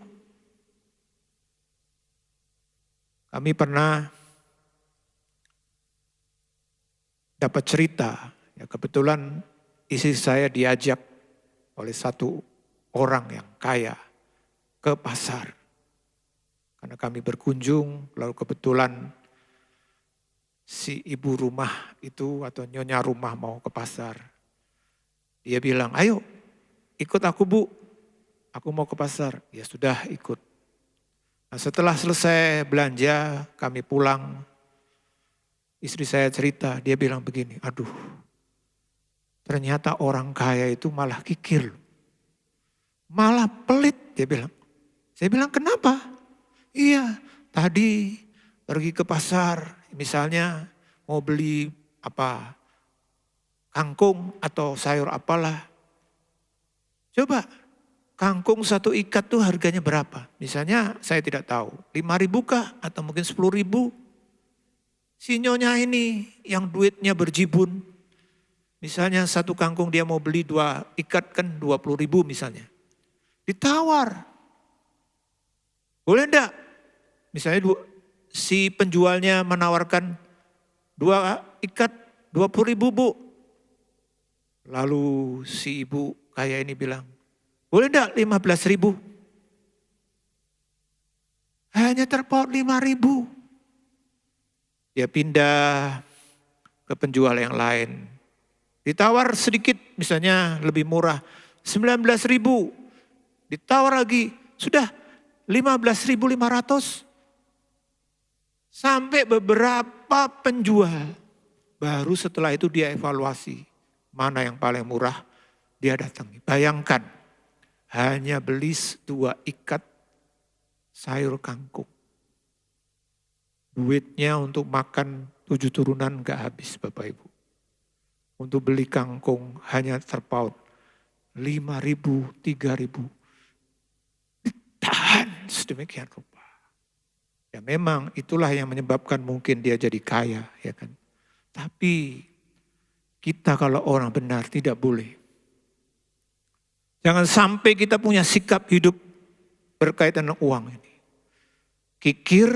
Kami pernah dapat cerita, ya kebetulan istri saya diajak oleh satu orang yang kaya ke pasar. Karena kami berkunjung, lalu kebetulan si ibu rumah itu atau nyonya rumah mau ke pasar. Dia bilang, ayo ikut aku Bu, aku mau ke pasar. Ya sudah ikut. Nah, setelah selesai belanja, kami pulang. Istri saya cerita, dia bilang begini, aduh ternyata orang kaya itu malah kikir. Malah pelit, dia bilang. Saya bilang, kenapa? Iya, tadi pergi ke pasar, misalnya mau beli kangkung atau sayur apalah. Coba, kangkung 1 ikat tuh harganya berapa? Misalnya saya tidak tahu, 5.000 kah atau mungkin 10.000? Si nyonya ini yang duitnya berjibun, misalnya 1 kangkung dia mau beli 2 ikat kan 20.000 misalnya. Ditawar. Boleh enggak? Misalnya si penjualnya menawarkan 2 ikat 20.000 Bu. Lalu si ibu kaya ini bilang, boleh enggak 15.000? Hanya terpaut 5.000. Dia pindah ke penjual yang lain. Ditawar sedikit misalnya lebih murah, 19.000. Ditawar lagi, sudah 15.500. Sampai beberapa penjual. Baru setelah itu dia evaluasi. Mana yang paling murah, dia datangi. Bayangkan, hanya beli 2 ikat sayur kangkung. Duitnya untuk makan 7 turunan gak habis Bapak Ibu. Untuk beli kangkung hanya terpaut 5.000, 3.000. Ditahan sedemikian rupa. Ya memang itulah yang menyebabkan mungkin dia jadi kaya, ya kan. Tapi kita kalau orang benar tidak boleh. Jangan sampai kita punya sikap hidup berkaitan dengan uang ini. Kikir,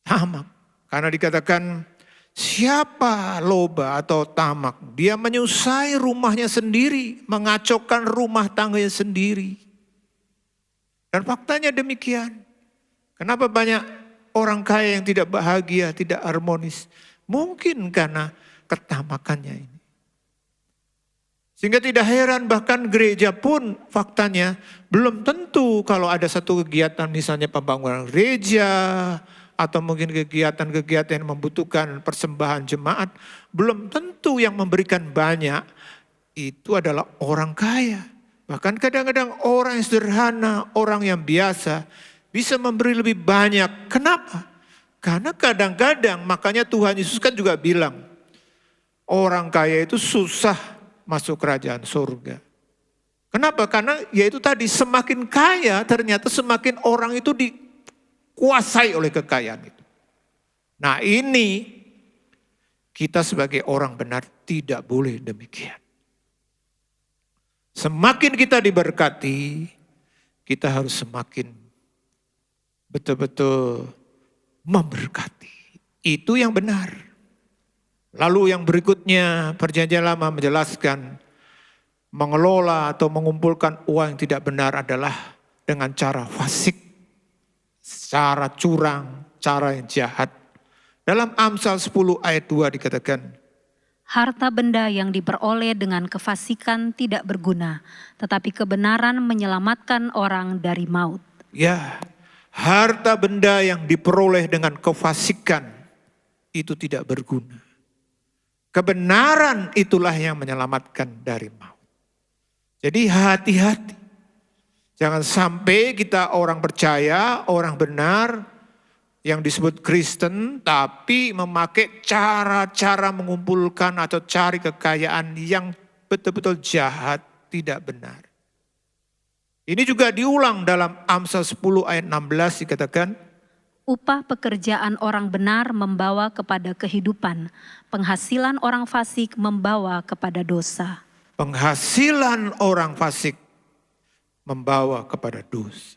tamak. Karena dikatakan siapa loba atau tamak, dia menyusai rumahnya sendiri, mengacaukan rumah tangganya sendiri. Dan faktanya demikian. Kenapa banyak orang kaya yang tidak bahagia, tidak harmonis? Mungkin karena ketamakannya ini. Sehingga tidak heran bahkan gereja pun faktanya belum tentu kalau ada satu kegiatan misalnya pembangunan gereja atau mungkin kegiatan-kegiatan yang membutuhkan persembahan jemaat, belum tentu yang memberikan banyak itu adalah orang kaya. Bahkan kadang-kadang orang yang sederhana, orang yang biasa bisa memberi lebih banyak. Kenapa? Karena kadang-kadang makanya Tuhan Yesus kan juga bilang orang kaya itu susah masuk kerajaan surga. Kenapa? Karena yaitu tadi semakin kaya ternyata semakin orang itu dikuasai oleh kekayaan itu. Nah ini kita sebagai orang benar tidak boleh demikian. Semakin kita diberkati, kita harus semakin betul-betul memberkati. Itu yang benar. Lalu yang berikutnya Perjanjian Lama menjelaskan mengelola atau mengumpulkan uang yang tidak benar adalah dengan cara fasik, cara curang, cara yang jahat. Dalam Amsal 10 ayat 2 dikatakan, Harta benda yang diperoleh dengan kefasikan tidak berguna, tetapi kebenaran menyelamatkan orang dari maut. ya, harta benda yang diperoleh dengan kefasikan itu tidak berguna. Kebenaran itulah yang menyelamatkan dari maut. Jadi hati-hati. Jangan sampai kita orang percaya, orang benar yang disebut Kristen tapi memakai cara-cara mengumpulkan atau cari kekayaan yang betul-betul jahat, tidak benar. Ini juga diulang dalam Amsal 10 ayat 16 dikatakan, Upah pekerjaan orang benar membawa kepada kehidupan, penghasilan orang fasik membawa kepada dosa. penghasilan orang fasik membawa kepada dosa.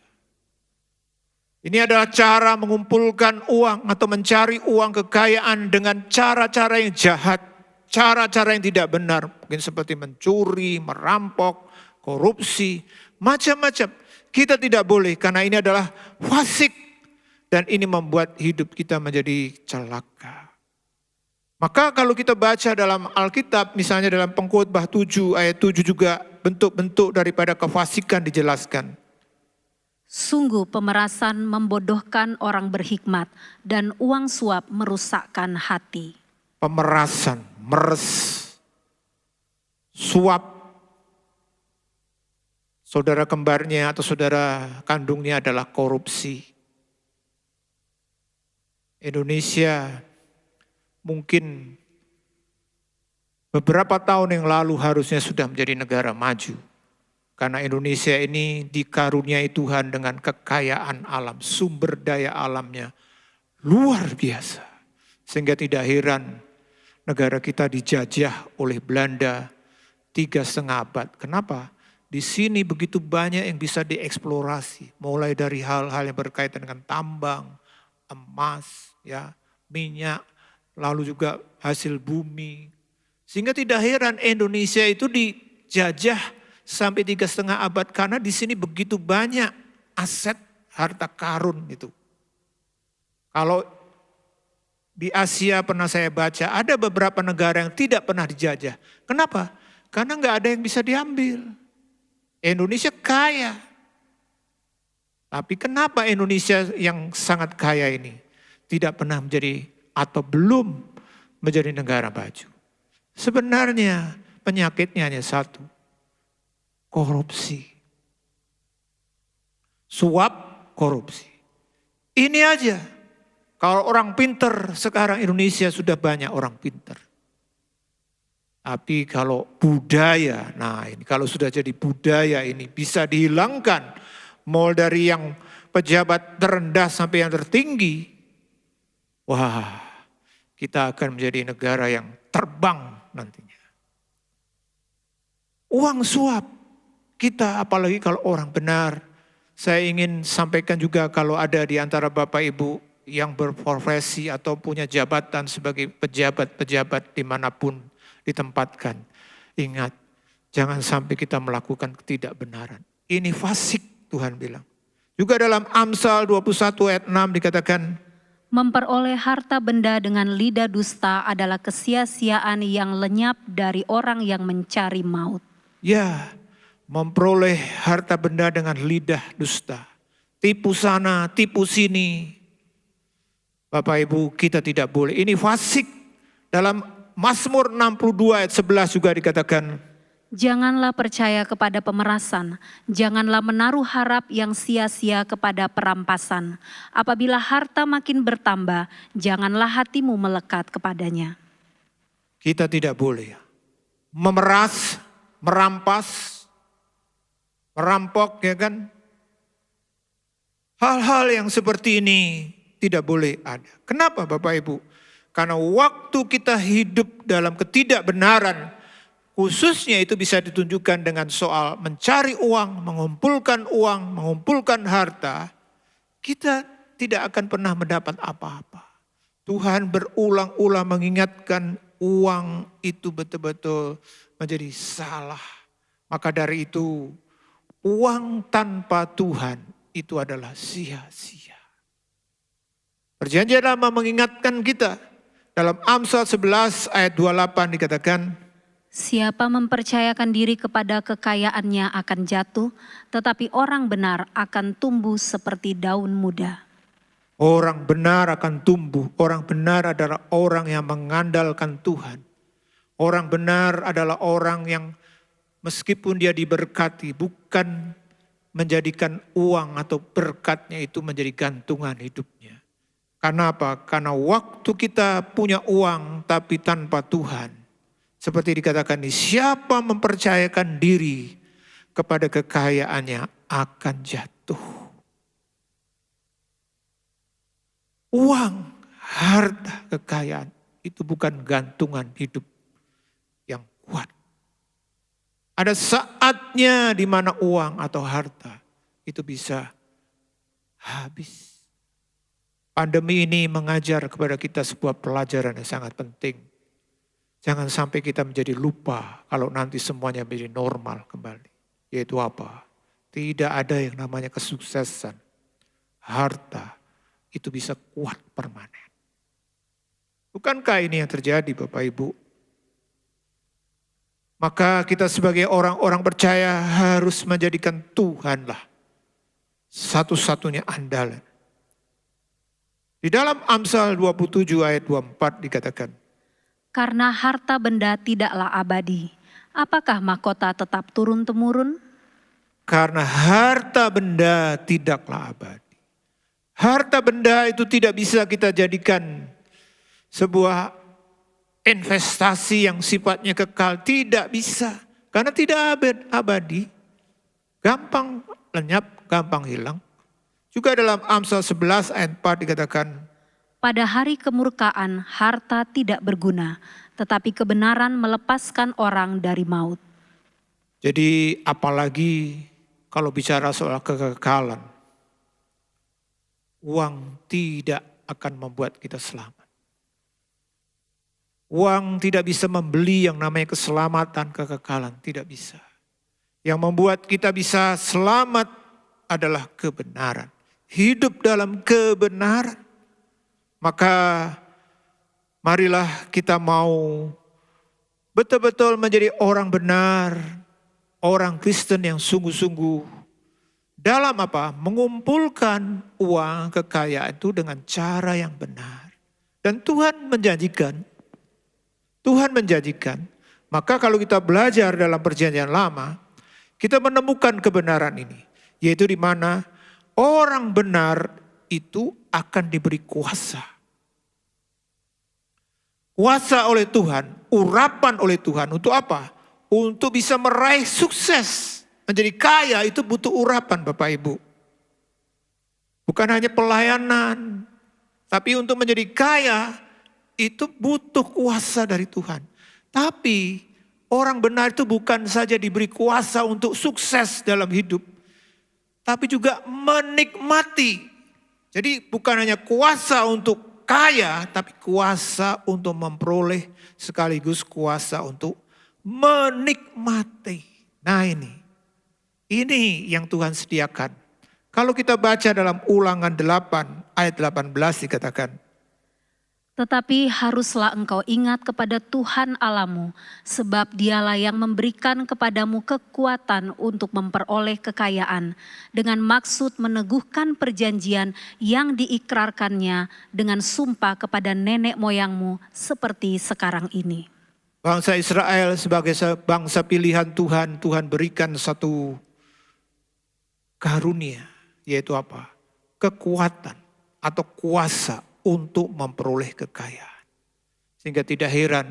Ini adalah cara mengumpulkan uang atau mencari uang kekayaan dengan cara-cara yang jahat, cara-cara yang tidak benar. Mungkin seperti mencuri, merampok, korupsi, macam-macam. Kita tidak boleh karena ini adalah fasik. Dan ini membuat hidup kita menjadi celaka. Maka kalau kita baca dalam Alkitab, misalnya dalam Pengkhotbah 7 ayat 7 juga bentuk-bentuk daripada kefasikan dijelaskan. Sungguh pemerasan membodohkan orang berhikmat dan uang suap merusakkan hati. Pemerasan, meres, suap. saudara kembarnya atau saudara kandungnya adalah korupsi. Indonesia mungkin beberapa tahun yang lalu harusnya sudah menjadi negara maju. Karena Indonesia ini dikaruniai Tuhan dengan kekayaan alam, sumber daya alamnya luar biasa. Sehingga tidak heran negara kita dijajah oleh Belanda 3,5 abad. Kenapa? Di sini begitu banyak yang bisa dieksplorasi. Mulai dari hal-hal yang berkaitan dengan tambang, emas, ya, minyak, lalu juga hasil bumi. Sehingga tidak heran Indonesia itu dijajah sampai 3,5 abad karena di sini begitu banyak aset harta karun itu. Kalau di Asia pernah saya baca ada beberapa negara yang tidak pernah dijajah. Kenapa? Karena nggak ada yang bisa diambil. Indonesia kaya. Tapi kenapa Indonesia yang sangat kaya ini tidak pernah menjadi atau belum menjadi negara maju? Sebenarnya penyakitnya hanya satu. Korupsi. Suap korupsi. Ini aja. Kalau orang pinter, sekarang Indonesia sudah banyak orang pinter. Tapi kalau budaya, nah ini kalau sudah jadi budaya ini bisa dihilangkan. Mulai dari yang pejabat terendah sampai yang tertinggi. Wah, kita akan menjadi negara yang terbang nantinya. Uang suap. Kita apalagi kalau orang benar. Saya ingin sampaikan juga kalau ada di antara Bapak Ibu yang berprofesi atau punya jabatan sebagai pejabat-pejabat dimanapun ditempatkan. Ingat, jangan sampai kita melakukan ketidakbenaran. Ini fasik Tuhan bilang. Juga dalam Amsal 21 ayat 6 dikatakan, Memperoleh harta benda dengan lidah dusta adalah kesia-siaan yang lenyap dari orang yang mencari maut. ya, memperoleh harta benda dengan lidah dusta. Tipu sana, tipu sini. Bapak Ibu, kita tidak boleh. Ini fasik. Dalam Mazmur 62 ayat 11 juga dikatakan, Janganlah percaya kepada pemerasan, janganlah menaruh harap yang sia-sia kepada perampasan. Apabila harta makin bertambah, janganlah hatimu melekat kepadanya. kita tidak boleh memeras, merampas, merampok, ya kan? Hal-hal yang seperti ini tidak boleh ada. Kenapa Bapak Ibu? Karena waktu kita hidup dalam ketidakbenaran, khususnya itu bisa ditunjukkan dengan soal mencari uang, mengumpulkan harta, kita tidak akan pernah mendapat apa-apa. Tuhan berulang-ulang mengingatkan uang itu betul-betul menjadi salah. Maka dari itu, uang tanpa Tuhan itu adalah sia-sia. Perjanjian Lama mengingatkan kita. Dalam Amsal 11 ayat 28 dikatakan, Siapa mempercayakan diri kepada kekayaannya akan jatuh, tetapi orang benar akan tumbuh seperti daun muda. orang benar akan tumbuh. Orang benar adalah orang yang mengandalkan Tuhan. Orang benar adalah orang yang meskipun dia diberkati, bukan menjadikan uang atau berkatnya itu menjadi gantungan hidupnya. Karena apa? Karena waktu kita punya uang tapi tanpa Tuhan. Seperti dikatakan ini, siapa mempercayakan diri kepada kekayaannya akan jatuh. Uang, harta, kekayaan itu bukan gantungan hidup yang kuat. Ada saatnya di mana uang atau harta itu bisa habis. Pandemi ini mengajar kepada kita sebuah pelajaran yang sangat penting. Jangan sampai kita menjadi lupa kalau nanti semuanya menjadi normal kembali. Yaitu apa? Tidak ada yang namanya kesuksesan. Harta itu bisa kuat permanen. Bukankah ini yang terjadi Bapak Ibu? Maka kita sebagai orang-orang percaya harus menjadikan Tuhanlah satu-satunya andalan. Di dalam Amsal 27 ayat 24 dikatakan, Karena harta benda tidaklah abadi, apakah mahkota tetap turun-temurun? Karena harta benda tidaklah abadi. Harta benda itu tidak bisa kita jadikan sebuah investasi yang sifatnya kekal. Tidak bisa. Karena tidak abadi. Gampang lenyap, gampang hilang. Juga dalam Amsal 11 ayat 4 dikatakan, Pada hari kemurkaan harta tidak berguna, tetapi kebenaran melepaskan orang dari maut. jadi apalagi kalau bicara soal kekekalan. Uang tidak akan membuat kita selamat. Uang tidak bisa membeli yang namanya keselamatan, kekekalan. Tidak bisa. Yang membuat kita bisa selamat adalah kebenaran. Hidup dalam kebenaran. Maka marilah kita mau betul-betul menjadi orang benar. Orang Kristen yang sungguh-sungguh. Dalam apa? Mengumpulkan uang kekayaan itu dengan cara yang benar. Dan Tuhan menjanjikan. Maka kalau kita belajar dalam perjanjian lama, kita menemukan kebenaran ini. Yaitu di mana orang benar itu akan diberi kuasa. Kuasa oleh Tuhan, urapan oleh Tuhan untuk apa? Untuk bisa meraih sukses. Menjadi kaya itu butuh urapan Bapak Ibu. Bukan hanya pelayanan. Tapi untuk menjadi kaya itu butuh kuasa dari Tuhan. Tapi orang benar itu bukan saja diberi kuasa untuk sukses dalam hidup. Tapi juga menikmati. Jadi bukan hanya kuasa untuk kaya. Tapi kuasa untuk memperoleh sekaligus kuasa untuk menikmati. Nah ini yang Tuhan sediakan. Kalau kita baca dalam Ulangan 8 ayat 18 dikatakan. Tetapi haruslah engkau ingat kepada Tuhan Allahmu, sebab dialah yang memberikan kepadamu kekuatan untuk memperoleh kekayaan, dengan maksud meneguhkan perjanjian yang diikrarkannya dengan sumpah kepada nenek moyangmu seperti sekarang ini. Bangsa Israel sebagai bangsa pilihan Tuhan, Tuhan berikan satu karunia, yaitu apa? Kekuatan atau kuasa untuk memperoleh kekayaan. Sehingga tidak heran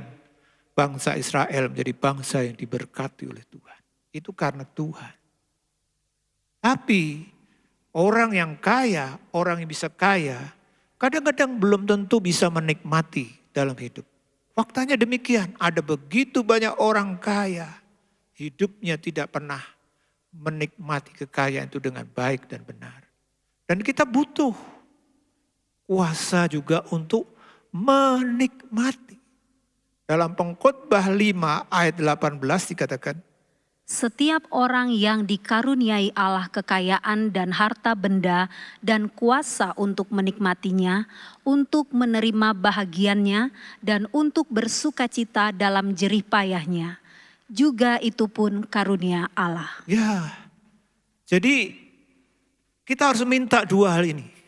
bangsa Israel menjadi bangsa yang diberkati oleh Tuhan. Itu karena Tuhan. Tapi orang yang kaya, orang yang bisa kaya, kadang-kadang belum tentu bisa menikmati dalam hidup. Faktanya demikian, ada begitu banyak orang kaya, hidupnya tidak pernah menikmati kekayaan itu dengan baik dan benar. Dan kita butuh kuasa juga untuk menikmati. Dalam Pengkhotbah 5 ayat 18 dikatakan, Setiap orang yang dikaruniai Allah kekayaan dan harta benda dan kuasa untuk menikmatinya, untuk menerima bahagiannya dan untuk bersukacita dalam jerih payahnya. Juga itu pun karunia Allah. ya, jadi kita harus minta dua hal ini.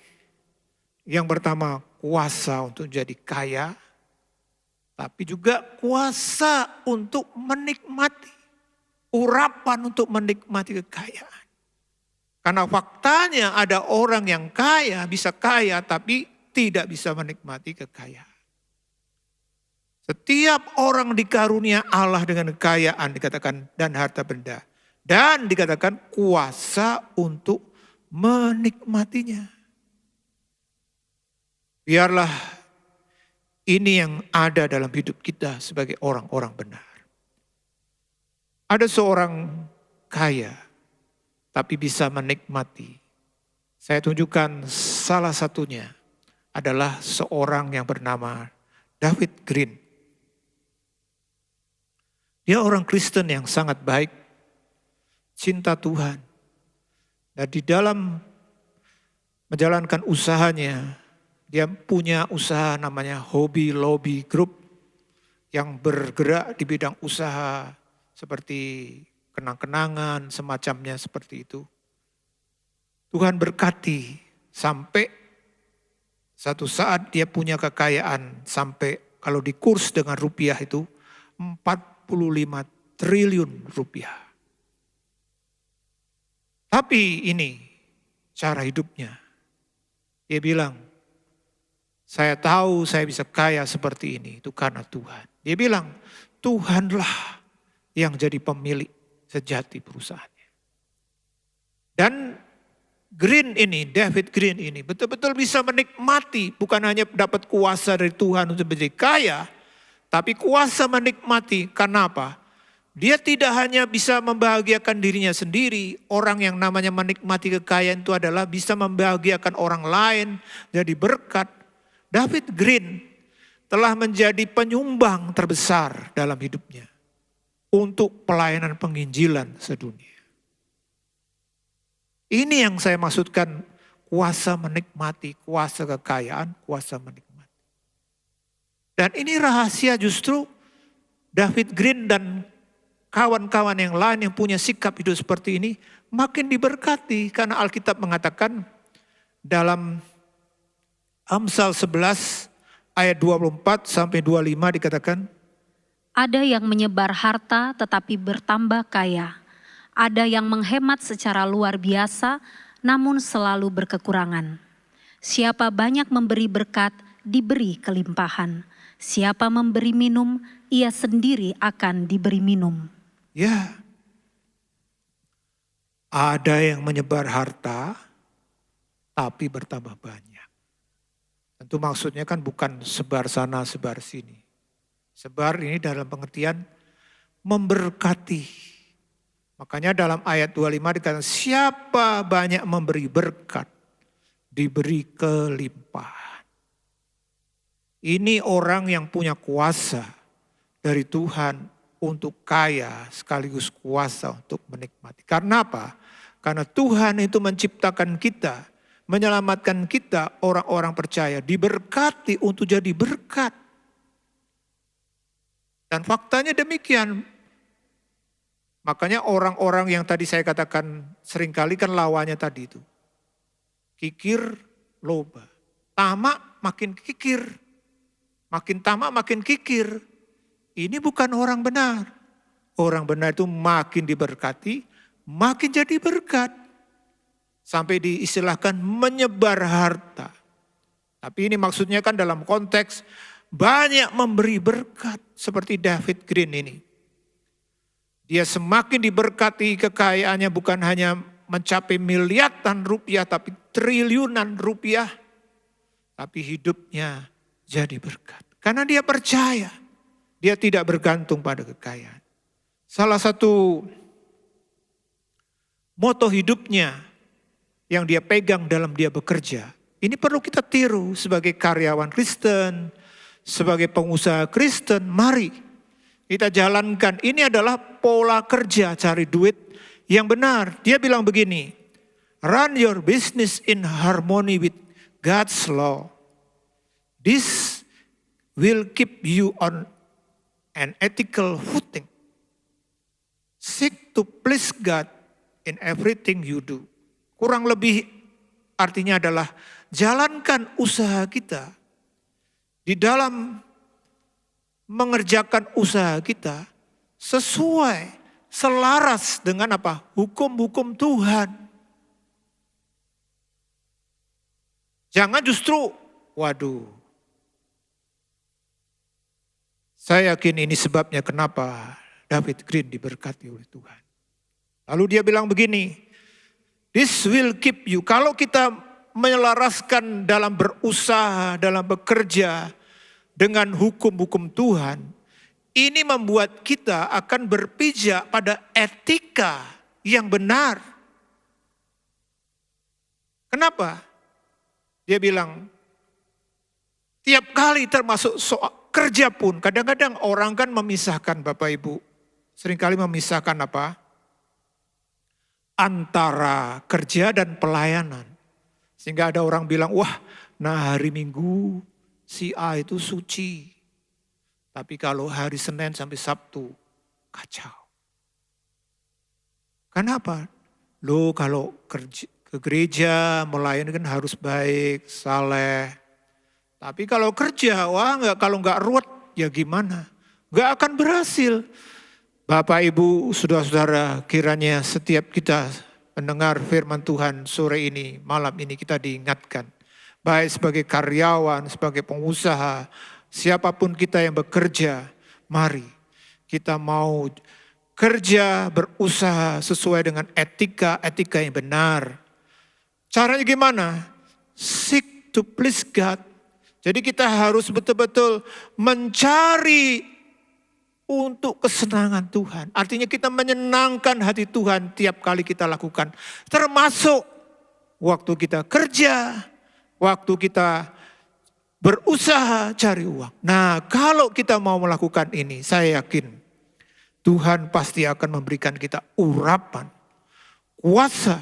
Yang pertama kuasa untuk jadi kaya, tapi juga kuasa untuk menikmati, urapan untuk menikmati kekayaan. Karena faktanya ada orang yang kaya, bisa kaya tapi tidak bisa menikmati kekayaan. Setiap orang dikarunia Allah dengan kekayaan dikatakan dan harta benda. Dan dikatakan kuasa untuk menikmatinya. Biarlah ini yang ada dalam hidup kita sebagai orang-orang benar. Ada seorang kaya tapi bisa menikmati. Saya tunjukkan salah satunya adalah seorang yang bernama David Green. Dia orang Kristen yang sangat baik, cinta Tuhan. Dan di dalam menjalankan usahanya, dia punya usaha namanya Hobby Lobby Group yang bergerak di bidang usaha seperti kenang-kenangan, semacamnya seperti itu. Tuhan berkati sampai satu saat dia punya kekayaan sampai kalau di kurs dengan rupiah itu 45 triliun rupiah. Tapi ini cara hidupnya. Dia bilang, saya tahu saya bisa kaya seperti ini, itu karena Tuhan. Dia bilang, Tuhanlah yang jadi pemilik sejati perusahaannya. Dan David Green ini betul-betul bisa menikmati, bukan hanya dapat kuasa dari Tuhan untuk menjadi kaya, tapi kuasa menikmati. Karena apa? Dia tidak hanya bisa membahagiakan dirinya sendiri, orang yang namanya menikmati kekayaan itu adalah bisa membahagiakan orang lain, jadi berkat. David Green telah menjadi penyumbang terbesar dalam hidupnya untuk pelayanan penginjilan sedunia. Ini yang saya maksudkan kuasa menikmati, kuasa kekayaan, kuasa menikmati. Dan ini rahasia justru David Green dan kawan-kawan yang lain yang punya sikap hidup seperti ini makin diberkati. Karena Alkitab mengatakan dalam Amsal 11 ayat 24 sampai 25 dikatakan, Ada yang menyebar harta tetapi bertambah kaya. Ada yang menghemat secara luar biasa namun selalu berkekurangan. Siapa banyak memberi berkat, diberi kelimpahan. Siapa memberi minum, ia sendiri akan diberi minum. ya, ada yang menyebar harta tapi bertambah banyak. Tentu maksudnya kan bukan sebar sana, sebar sini. Sebar ini dalam pengertian memberkati. Makanya dalam ayat 25 dikatakan siapa banyak memberi berkat, diberi kelimpahan. Ini orang yang punya kuasa dari Tuhan untuk kaya sekaligus kuasa untuk menikmati. Karena apa? Karena Tuhan itu menciptakan kita, menyelamatkan kita orang-orang percaya, diberkati untuk jadi berkat. Dan faktanya demikian. Makanya orang-orang yang tadi saya katakan seringkali kan lawannya tadi itu. Kikir, loba. Tamak makin kikir. Makin tamak makin kikir. Ini bukan orang benar. Orang benar itu makin diberkati, makin jadi berkat. Sampai diistilahkan menyebar harta. Tapi ini maksudnya kan dalam konteks banyak memberi berkat. Seperti David Green ini. Dia semakin diberkati kekayaannya bukan hanya mencapai miliaran rupiah tapi triliunan rupiah. Tapi hidupnya jadi berkat. Karena dia percaya. Dia tidak bergantung pada kekayaan. Salah satu moto hidupnya yang dia pegang dalam dia bekerja. Ini perlu kita tiru sebagai karyawan Kristen, sebagai pengusaha Kristen. Mari kita jalankan. Ini adalah pola kerja cari duit yang benar. Dia bilang begini, run your business in harmony with God's law. This will keep you on an ethical footing. Seek to please God in everything you do. Kurang lebih artinya adalah jalankan usaha kita di dalam mengerjakan usaha kita sesuai, selaras dengan apa? Hukum-hukum Tuhan. Jangan justru, waduh, saya yakin ini sebabnya kenapa David Green diberkati oleh Tuhan. Lalu dia bilang begini, this will keep you. Kalau kita menyelaraskan dalam berusaha, dalam bekerja dengan hukum-hukum Tuhan, ini membuat kita akan berpijak pada etika yang benar. Kenapa? Dia bilang, tiap kali termasuk soal kerja pun, kadang-kadang orang kan memisahkan Bapak Ibu. Seringkali memisahkan apa? Antara kerja dan pelayanan. Sehingga ada orang bilang, wah nah hari Minggu si A itu suci. Tapi kalau hari Senin sampai Sabtu, kacau. Kenapa? Loh kalau kerja, ke gereja melayani kan harus baik, saleh. Tapi kalau kerja, wah kalau nggak ruwet ya gimana? Nggak akan berhasil. Bapak Ibu, saudara-saudara, kiranya setiap kita mendengar firman Tuhan sore ini, malam ini kita diingatkan. Baik sebagai karyawan, sebagai pengusaha, siapapun kita yang bekerja, mari kita mau kerja, berusaha sesuai dengan etika yang benar. Caranya gimana? Seek to please God. Jadi kita harus betul-betul mencari untuk kesenangan Tuhan. Artinya kita menyenangkan hati Tuhan tiap kali kita lakukan. Termasuk waktu kita kerja, waktu kita berusaha cari uang. Nah, kalau kita mau melakukan ini, saya yakin Tuhan pasti akan memberikan kita urapan, kuasa,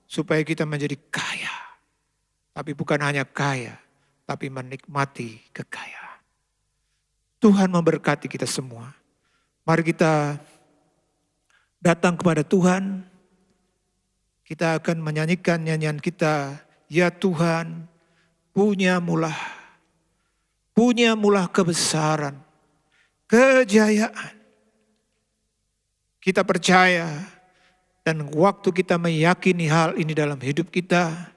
supaya kita menjadi kaya. Tapi bukan hanya kaya, tapi menikmati kekayaan. Tuhan memberkati kita semua. Mari kita datang kepada Tuhan. Kita akan menyanyikan nyanyian kita. Ya Tuhan, punyamulah kebesaran, kejayaan. Kita percaya dan waktu kita meyakini hal ini dalam hidup kita,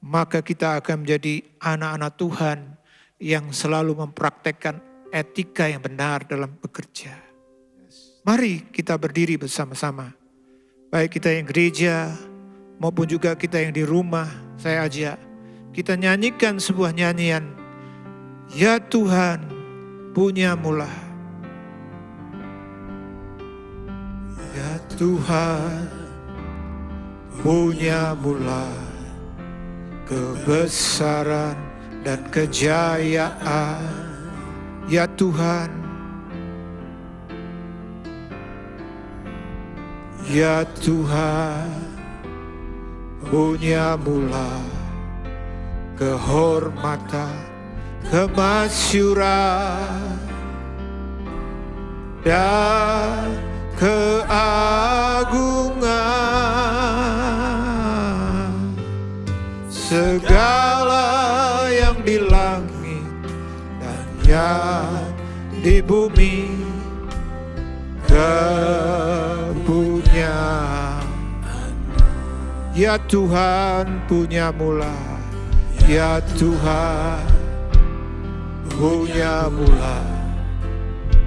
maka kita akan menjadi anak-anak Tuhan yang selalu mempraktekkan etika yang benar dalam bekerja. Mari kita berdiri bersama-sama. Baik kita yang gereja maupun juga kita yang di rumah, saya ajak kita nyanyikan sebuah nyanyian. Ya Tuhan, punyamulah. Ya Tuhan, punyamulah kebesaran dan kejayaan. Ya Tuhan, ya Tuhan, punyamulah kehormatan, kemasyuran, dan keagungan. Segala yang di langit dan yang di bumi kepunyaan. Ya Tuhan, punyamulah. Ya Tuhan, punyamulah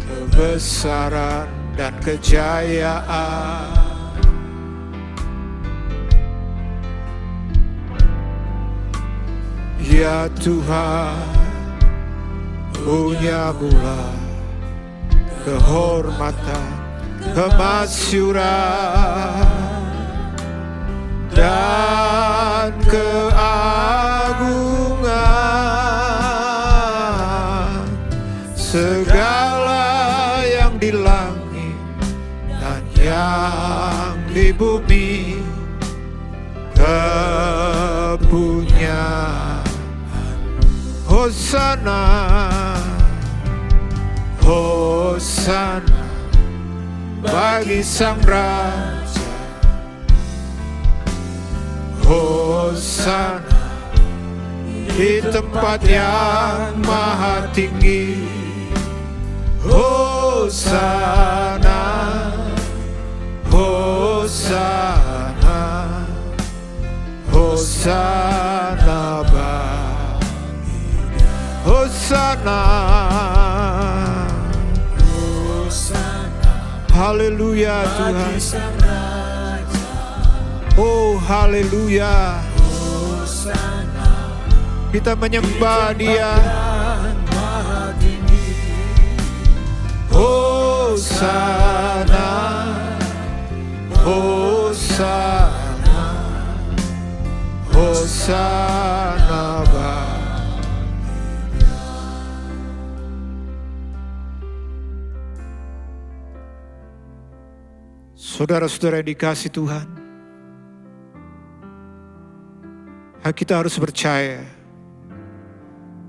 kebesaran dan kejayaan. Ya Tuhan, punyamulah kehormatan, kemasyuran, dan keagungan. Segala yang di langit dan yang di bumi kepunyaan. Hosana, Hosana bagi Sang Raja. Hosana di tempat yang maha tinggi. Hosana, Hosana, Hosana Hosana, haleluya Tuhan. Oh haleluya, kita menyembah Dia. Hosana, Hosana, Hosana Saudara-saudara yang dikasih Tuhan, kita harus percaya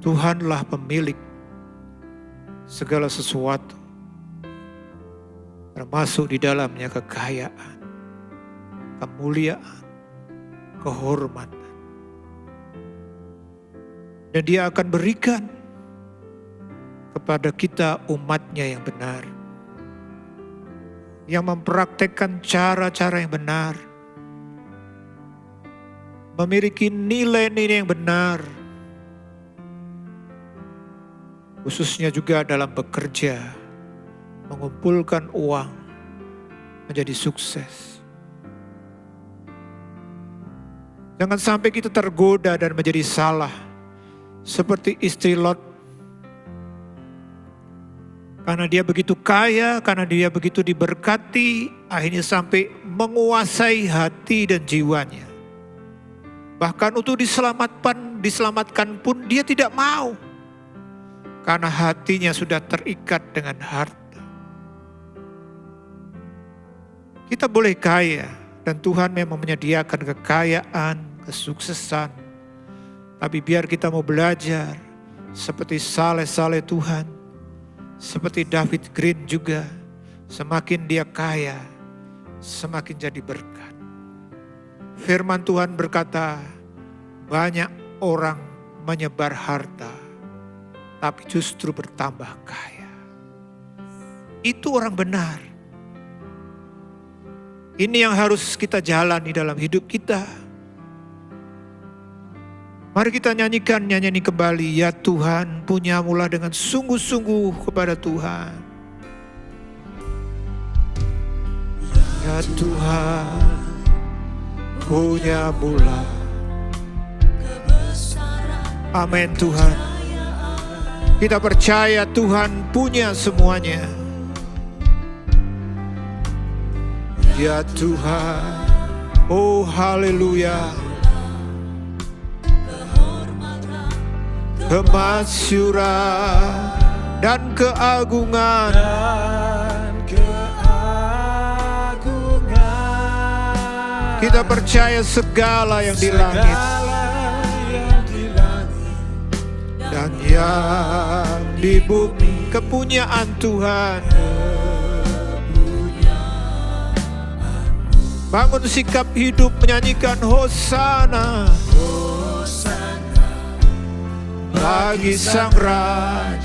Tuhanlah pemilik segala sesuatu, termasuk di dalamnya kekayaan, kemuliaan, kehormatan. Dan Dia akan berikan kepada kita umatnya yang benar, yang mempraktekkan cara-cara yang benar, memiliki nilai-nilai yang benar, khususnya juga dalam bekerja, mengumpulkan uang, menjadi sukses. Jangan sampai kita tergoda dan menjadi salah, seperti istri Lot. Karena dia begitu kaya, karena dia begitu diberkati, akhirnya sampai menguasai hati dan jiwanya. Bahkan untuk diselamatkan pun dia tidak mau. Karena hatinya sudah terikat dengan harta. Kita boleh kaya dan Tuhan memang menyediakan kekayaan, kesuksesan. Tapi biar kita mau belajar seperti Saleh Tuhan. Seperti David Green juga, semakin dia kaya, semakin jadi berkat. Firman Tuhan berkata, banyak orang menyebar harta, tapi justru bertambah kaya. Itu orang benar. Ini yang harus kita jalani dalam hidup kita. Mari kita nyanyikan nyanyian kembali. Ya Tuhan, punyamulah dengan sungguh-sungguh kepada Tuhan. Ya Tuhan, punyamulah. Amin Tuhan. Kita percaya Tuhan punya semuanya. Ya Tuhan, oh haleluya. Kemasyuran dan keagungan, kita percaya segala yang di langit dan yang di bumi kepunyaan Tuhan. Bangun sikap hidup menyanyikan Hosana bagi Sang Raja.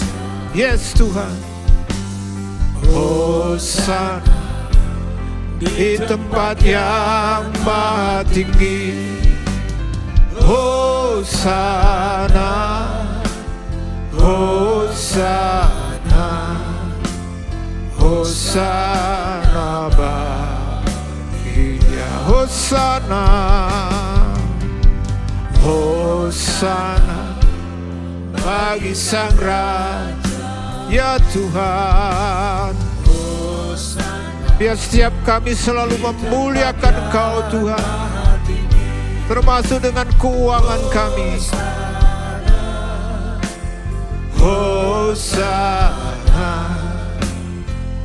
Yes Tuhan. Hosana di tempat yang maha tinggi. Hosana, Hosana, Hosana bagi Dia. Hosana, Hosana bagi Sang Raja. Ya Tuhan, biar setiap kami selalu memuliakan Kau Tuhan, termasuk dengan keuangan kami. Hosana,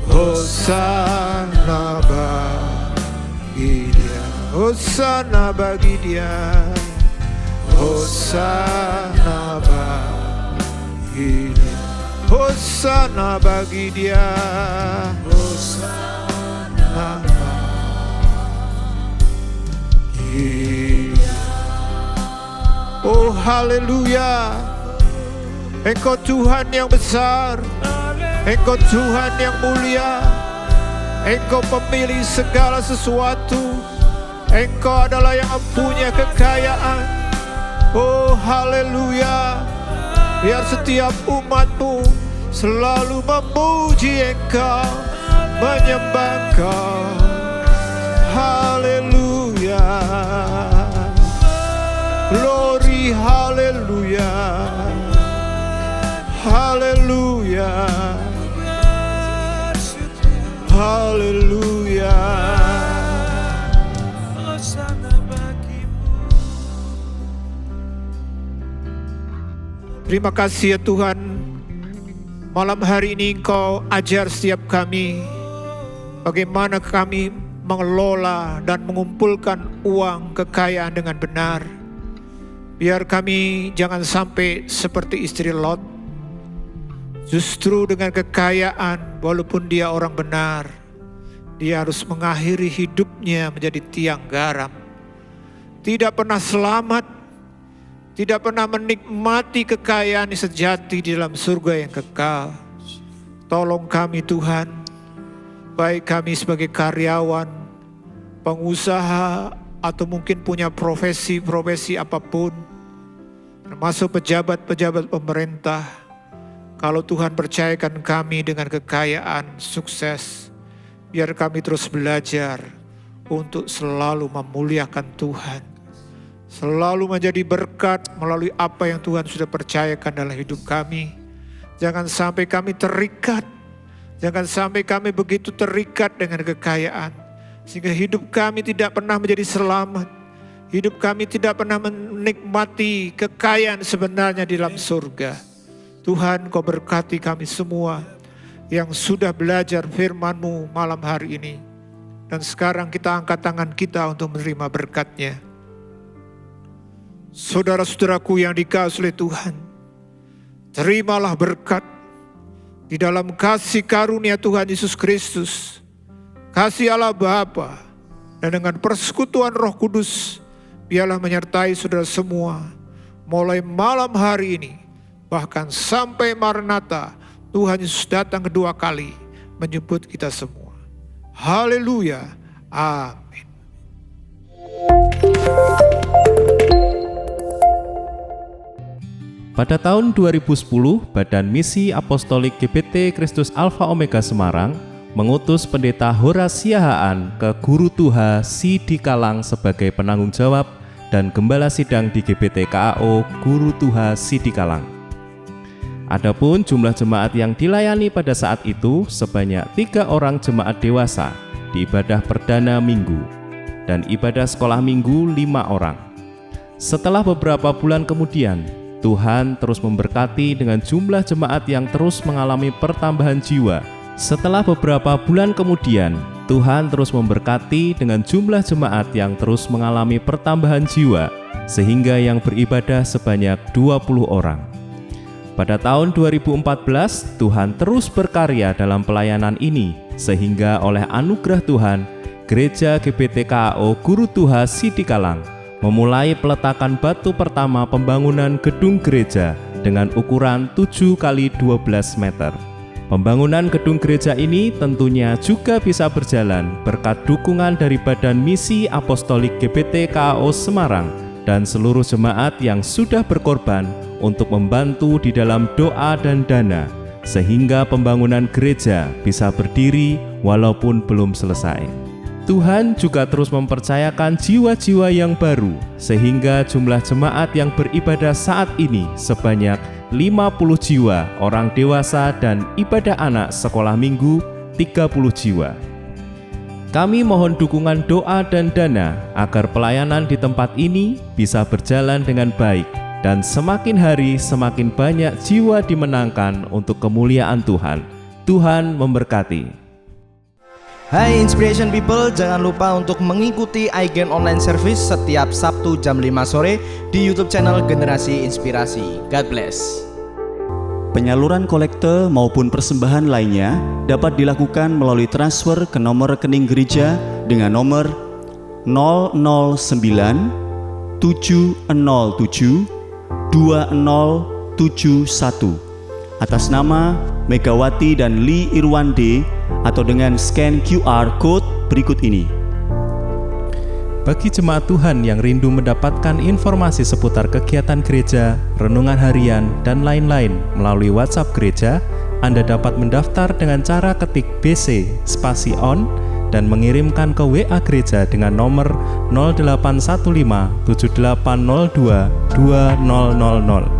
Hosana bagi Dia. Hosana bagi Dia. Hosana bagi Dia. Hosana bagi Dia. Hosana bagi Dia. Oh haleluya. Engkau Tuhan yang besar, Engkau Tuhan yang mulia, Engkau pemilik segala sesuatu, Engkau adalah yang mempunyai kekayaan. Oh haleluya. Biar setiap umat-Mu selalu memuji Engkau, menyembah Engkau. Haleluya. Glory haleluya. Haleluya. Haleluya. Terima kasih ya Tuhan, malam hari ini Engkau ajar setiap kami bagaimana kami mengelola dan mengumpulkan uang kekayaan dengan benar. Biar kami jangan sampai seperti istri Lot, justru dengan kekayaan walaupun dia orang benar, dia harus mengakhiri hidupnya menjadi tiang garam. Tidak pernah selamat, tidak pernah menikmati kekayaan sejati di dalam surga yang kekal. Tolong kami Tuhan, baik kami sebagai karyawan, pengusaha, atau mungkin punya profesi apapun, termasuk pejabat-pejabat pemerintah. Kalau Tuhan percayakan kami dengan kekayaan, sukses, biar kami terus belajar untuk selalu memuliakan Tuhan, selalu menjadi berkat melalui apa yang Tuhan sudah percayakan dalam hidup kami. Jangan sampai kami terikat, jangan sampai kami begitu terikat dengan kekayaan, sehingga hidup kami tidak pernah menjadi selamat. Hidup kami tidak pernah menikmati kekayaan sebenarnya di dalam surga. Tuhan, Kau berkati kami semua yang sudah belajar firman-Mu malam hari ini. Dan sekarang kita angkat tangan kita untuk menerima berkat-Nya. Saudara-saudaraku yang dikasihi oleh Tuhan, terimalah berkat di dalam kasih karunia Tuhan Yesus Kristus, kasih Allah Bapa, dan dengan persekutuan Roh Kudus, biarlah menyertai saudara semua mulai malam hari ini, bahkan sampai Maranatha, Tuhan Yesus datang kedua kali menjemput kita semua. Haleluya. Amin. Pada tahun 2010, Badan Misi Apostolik GBT Kristus Alpha Omega Semarang mengutus Pendeta Horas Siahaan ke Guru Tuha Sidikalang sebagai penanggung jawab dan gembala sidang di GBT KAO Guru Tuha Sidikalang. Adapun jumlah jemaat yang dilayani pada saat itu sebanyak 3 orang jemaat dewasa di ibadah perdana minggu dan ibadah sekolah minggu 5 orang. Setelah beberapa bulan kemudian, Tuhan terus memberkati dengan jumlah jemaat yang terus mengalami pertambahan jiwa. Setelah beberapa bulan kemudian, Tuhan terus memberkati dengan jumlah jemaat yang terus mengalami pertambahan jiwa, sehingga yang beribadah sebanyak 20 orang. Pada tahun 2014, Tuhan terus berkarya dalam pelayanan ini, sehingga oleh anugerah Tuhan, Gereja GBT KAO Guru Tuha Sidikalang memulai peletakan batu pertama pembangunan gedung gereja dengan ukuran 7x12 meter. Pembangunan gedung gereja ini tentunya juga bisa berjalan berkat dukungan dari Badan Misi Apostolik GBT KAO Semarang dan seluruh jemaat yang sudah berkorban untuk membantu di dalam doa dan dana, sehingga pembangunan gereja bisa berdiri walaupun belum selesai. Tuhan juga terus mempercayakan jiwa-jiwa yang baru, sehingga jumlah jemaat yang beribadah saat ini sebanyak 50 jiwa orang dewasa dan ibadah anak sekolah minggu 30 jiwa. Kami mohon dukungan doa dan dana agar pelayanan di tempat ini bisa berjalan dengan baik dan semakin hari semakin banyak jiwa dimenangkan untuk kemuliaan Tuhan. Tuhan memberkati. Hai Inspiration People, jangan lupa untuk mengikuti iGen Online Service setiap Sabtu jam 5 sore di YouTube channel Generasi Inspirasi. God bless. Penyaluran kolekte maupun persembahan lainnya dapat dilakukan melalui transfer ke nomor rekening gereja dengan nomor 009 707 2071 atas nama Megawati dan Lee Irwande atau dengan scan QR Code berikut ini. Bagi jemaat Tuhan yang rindu mendapatkan informasi seputar kegiatan gereja, renungan harian, dan lain-lain melalui WhatsApp gereja, Anda dapat mendaftar dengan cara ketik BC spasi on dan mengirimkan ke WA gereja dengan nomor 0815 7802 2000.